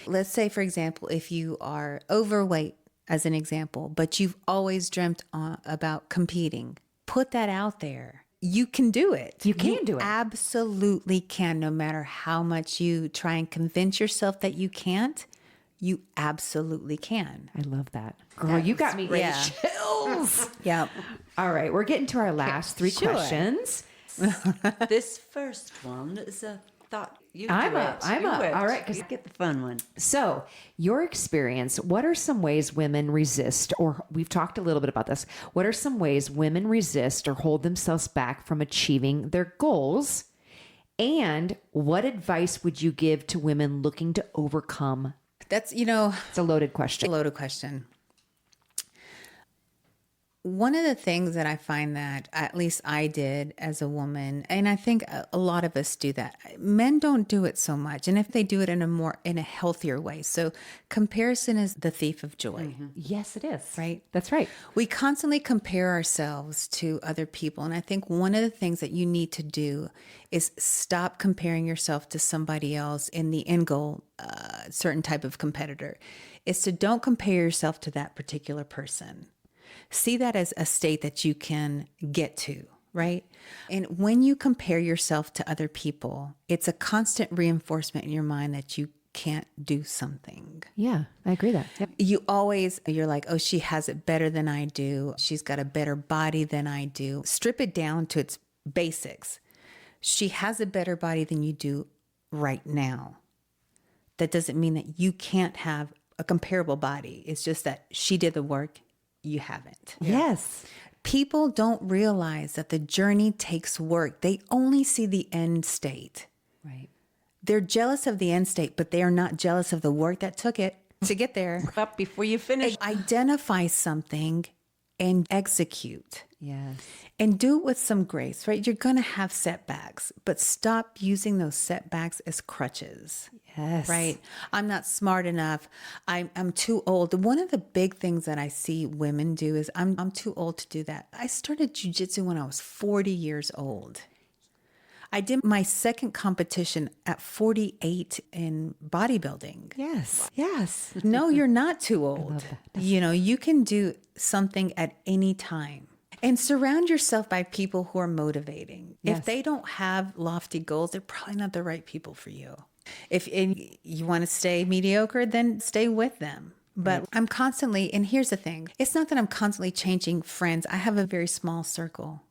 Let's say, for example, if you are overweight, as an example, but you've always dreamt about competing, put that out there. You can do it. You can do it. Absolutely can, no matter how much you try and convince yourself that you can't. You absolutely can. I love that. Girl, you got me chills. Yeah. All right, we're getting to our last three questions. This first one is a thought. I'm up. All right, because get the fun one. So, your experience, what are some ways women resist, or we've talked a little bit about this, what are some ways women resist or hold themselves back from achieving their goals? And what advice would you give to women looking to overcome? That's, it's a loaded question. One of the things that I find that at least I did as a woman, and I think a lot of us do that. Men don't do it so much. And if they do it in a healthier way. So comparison is the thief of joy. Mm-hmm. Yes, it is. Right? That's right. We constantly compare ourselves to other people. And I think one of the things that you need to do is stop comparing yourself to somebody else in the end goal, certain type of competitor, is to don't compare yourself to that particular person. See that as a state that you can get to, right? And when you compare yourself to other people, it's a constant reinforcement in your mind that you can't do something. Yeah, I agree that. Yep. You're like, oh, she has it better than I do. She's got a better body than I do. Strip it down to its basics. She has a better body than you do right now. That doesn't mean that you can't have a comparable body. It's just that she did the work. You haven't. Yes. People don't realize that the journey takes work. They only see the end state. Right. They're jealous of the end state, but they are not jealous of the work that took it. to get there. Up before you finish. Identify something and execute. Yes. And do it with some grace, right? You're going to have setbacks, but stop using those setbacks as crutches. Yes. Right? I'm not smart enough. I'm too old. One of the big things that I see women do is I'm too old to do that. I started jiu-jitsu when I was 40 years old. I did my second competition at 48 in bodybuilding. Yes. Yes. No, you're not too old. You know, you can do something at any time. And surround yourself by people who are motivating. Yes. If they don't have lofty goals, they're probably not the right people for you. If you want to stay mediocre, then stay with them. But I'm constantly, and here's the thing, it's not that I'm constantly changing friends. I have a very small circle.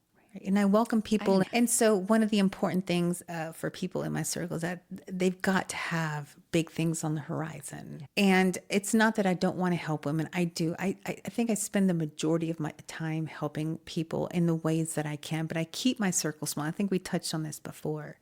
And I welcome people. And so one of the important things for people in my circle is that they've got to have big things on the horizon. And it's not that I don't want to help women. I do. I think I spend the majority of my time helping people in the ways that I can, but I keep my circle small. I think we touched on this before,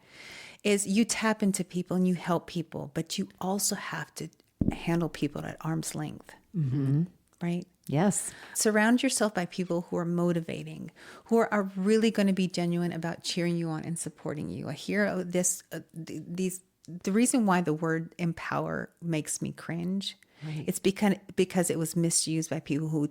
is you tap into people and you help people, but you also have to handle people at arm's length. Mm-hmm. Right? Yes. Surround yourself by people who are motivating, who are really going to be genuine about cheering you on and supporting you. I hear this, the reason why the word empower makes me cringe. Right. It's because it was misused by people who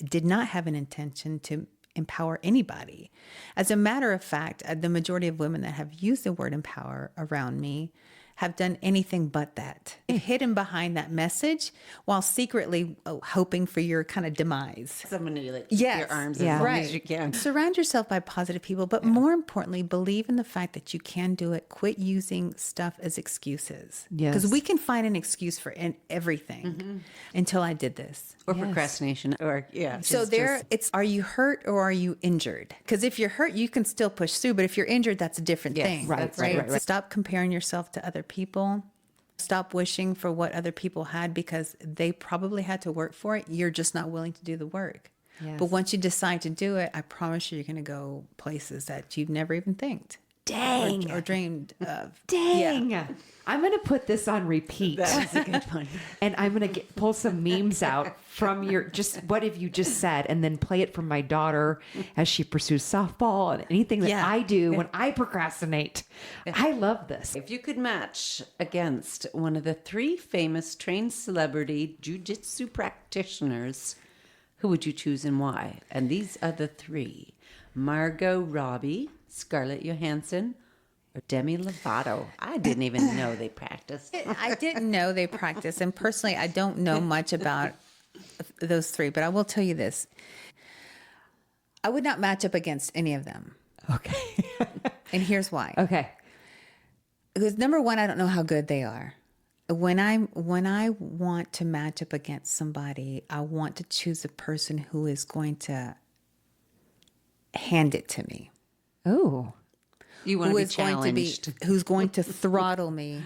did not have an intention to empower anybody. As a matter of fact, the majority of women that have used the word empower around me have done anything but that. Hidden behind that message while secretly hoping for your kind of demise. Someone who like Yes. your arms as long as you can. Surround yourself by positive people, but more importantly, believe in the fact that you can do it. Quit using stuff as excuses. Yes. Because we can find an excuse for everything until I did this. Or procrastination. Or, yeah. So it's are you hurt or are you injured? Because if you're hurt, you can still push through. But if you're injured, that's a different thing. Right. Stop comparing yourself to other people. Stop wishing for what other people had because they probably had to work for it. You're just not willing to do the work. Yes. But once you decide to do it, I promise you're going to go places that you've never even thinked. Dang. Or dreamed of. Dang. Yeah. I'm going to put this on repeat. That's a good one. And I'm going to pull some memes out from what have you just said, and then play it from my daughter as she pursues softball and anything that I do when I procrastinate. I love this. If you could match against one of the 3 famous trained celebrity jiu-jitsu practitioners, who would you choose and why? And these are the 3. Margot Robbie, Scarlett Johansson, or Demi Lovato. I didn't even know they practiced. I didn't know they practiced. And personally, I don't know much about those 3. But I will tell you this. I would not match up against any of them. Okay. And here's why. Okay. Because number one, I don't know how good they are. When I want to match up against somebody, I want to choose a person who is going to hand it to me. Oh. You want to be challenged. Who's going to throttle me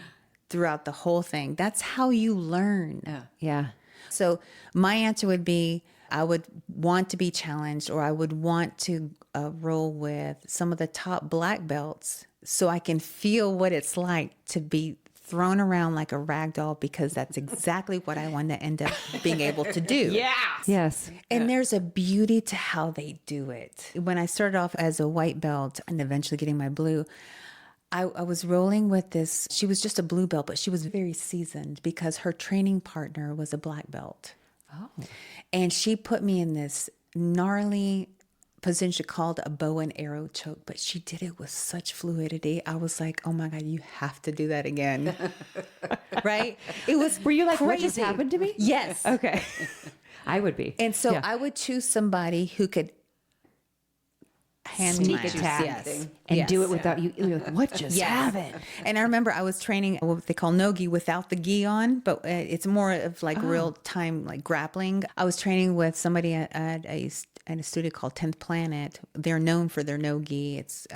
throughout the whole thing. That's how you learn. Yeah. So my answer would be, I would want to be challenged, or I would want to roll with some of the top black belts so I can feel what it's like to be thrown around like a rag doll, because that's exactly what I want to end up being able to do. Yes. And there's a beauty to how they do it. When I started off as a white belt and eventually getting my blue, I was rolling with this. She was just a blue belt, but she was very seasoned because her training partner was a black belt. Oh. And she put me in this gnarly position called a bow and arrow choke, but she did it with such fluidity. I was like, oh my God, you have to do that again. Right? It was Were you like, crazy. what just happened to me? Yes. Okay. I would be. And so I would choose somebody who could hand me Sneak my attack yes. and Yes. do it without you. You're like, what just happened? And I remember I was training what they call no-gi without the gi on, but it's more of like real time, like grappling. I was training with somebody at a studio called 10th Planet. They're known for their no-gi. It's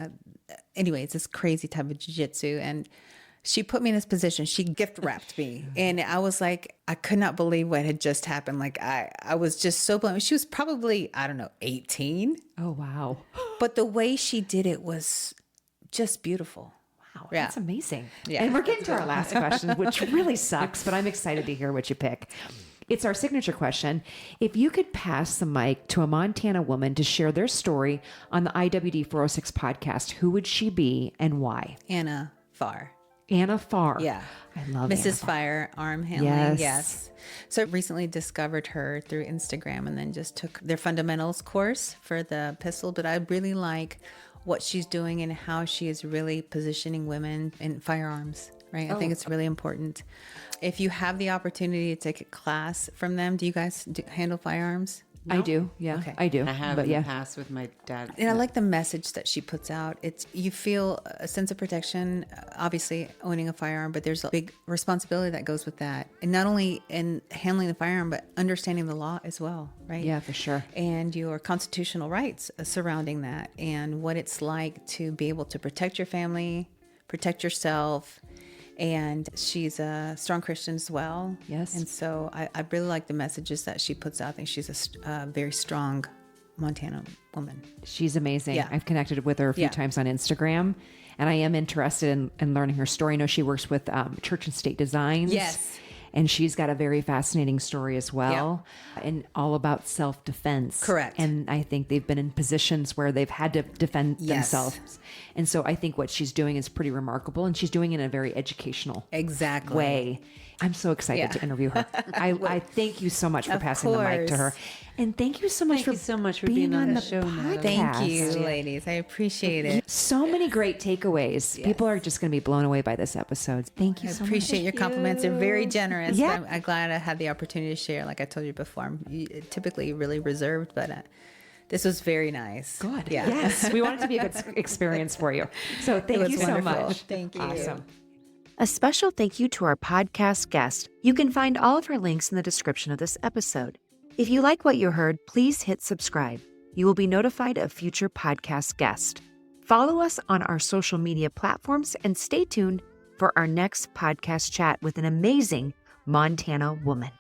this crazy type of jiu-jitsu. And she put me in this position. She gift wrapped me. And I was like, I could not believe what had just happened. Like I was just so blown. She was probably, 18. Oh, wow. But the way she did it was just beautiful. Wow, Yeah. that's amazing. Yeah. And we're getting to our last question, which really sucks, but I'm excited to hear what you pick. It's our signature question. If you could pass the mic to a Montana woman to share their story on the IWD406 podcast, who would she be and why? Anna Farr. Anna Farr. Yeah. I love Mrs. Anna Farr. Fire, arm handling. Yes. Yes. So I recently discovered her through Instagram and then just took their fundamentals course for the pistol. But I really like what she's doing and how she is really positioning women in firearms, right? I think it's really important. If you have the opportunity to take a class from them, do you guys handle firearms? I do. Yeah, Okay. I do. I have but in yeah. the past with my dad. And I like the message that she puts out. It's you feel a sense of protection, obviously owning a firearm, but there's a big responsibility that goes with that. And not only in handling the firearm, but understanding the law as well, right? Yeah, for sure. And your constitutional rights surrounding that and what it's like to be able to protect your family, protect yourself. And she's a strong Christian as well. Yes. And so I really like the messages that she puts out. I think she's a very strong Montana woman. She's amazing. Yeah. I've connected with her a few Yeah. times on Instagram, and I am interested in learning her story. I know she works with Church and State Designs. Yes. And she's got a very fascinating story as well, and all about self-defense. Correct. And I think they've been in positions where they've had to defend Yes. themselves. And so I think what she's doing is pretty remarkable, and she's doing it in a very educational Exactly. way. I'm so excited Yeah. to interview her. I thank you so much for passing the mic to her. course. And thank you so much Thank you so much for being on the show, Natalie. Thank you, podcast. ladies. I appreciate it. So many great takeaways. People are just going to be blown away by this episode. Thank you I so appreciate your compliments. They're very generous. Yeah. I'm glad I had the opportunity to share. Like I told you before, I'm typically really reserved, but this was very nice. much. Good. Yeah. Yes. We want it to be a good experience for you. So thank was you so wonderful. much. Thank you. Awesome. A special thank you to our podcast guest. You can find all of her links in the description of this episode. If you like what you heard, please hit subscribe. You will be notified of future podcast guests. Follow us on our social media platforms and stay tuned for our next podcast chat with an amazing Montana woman.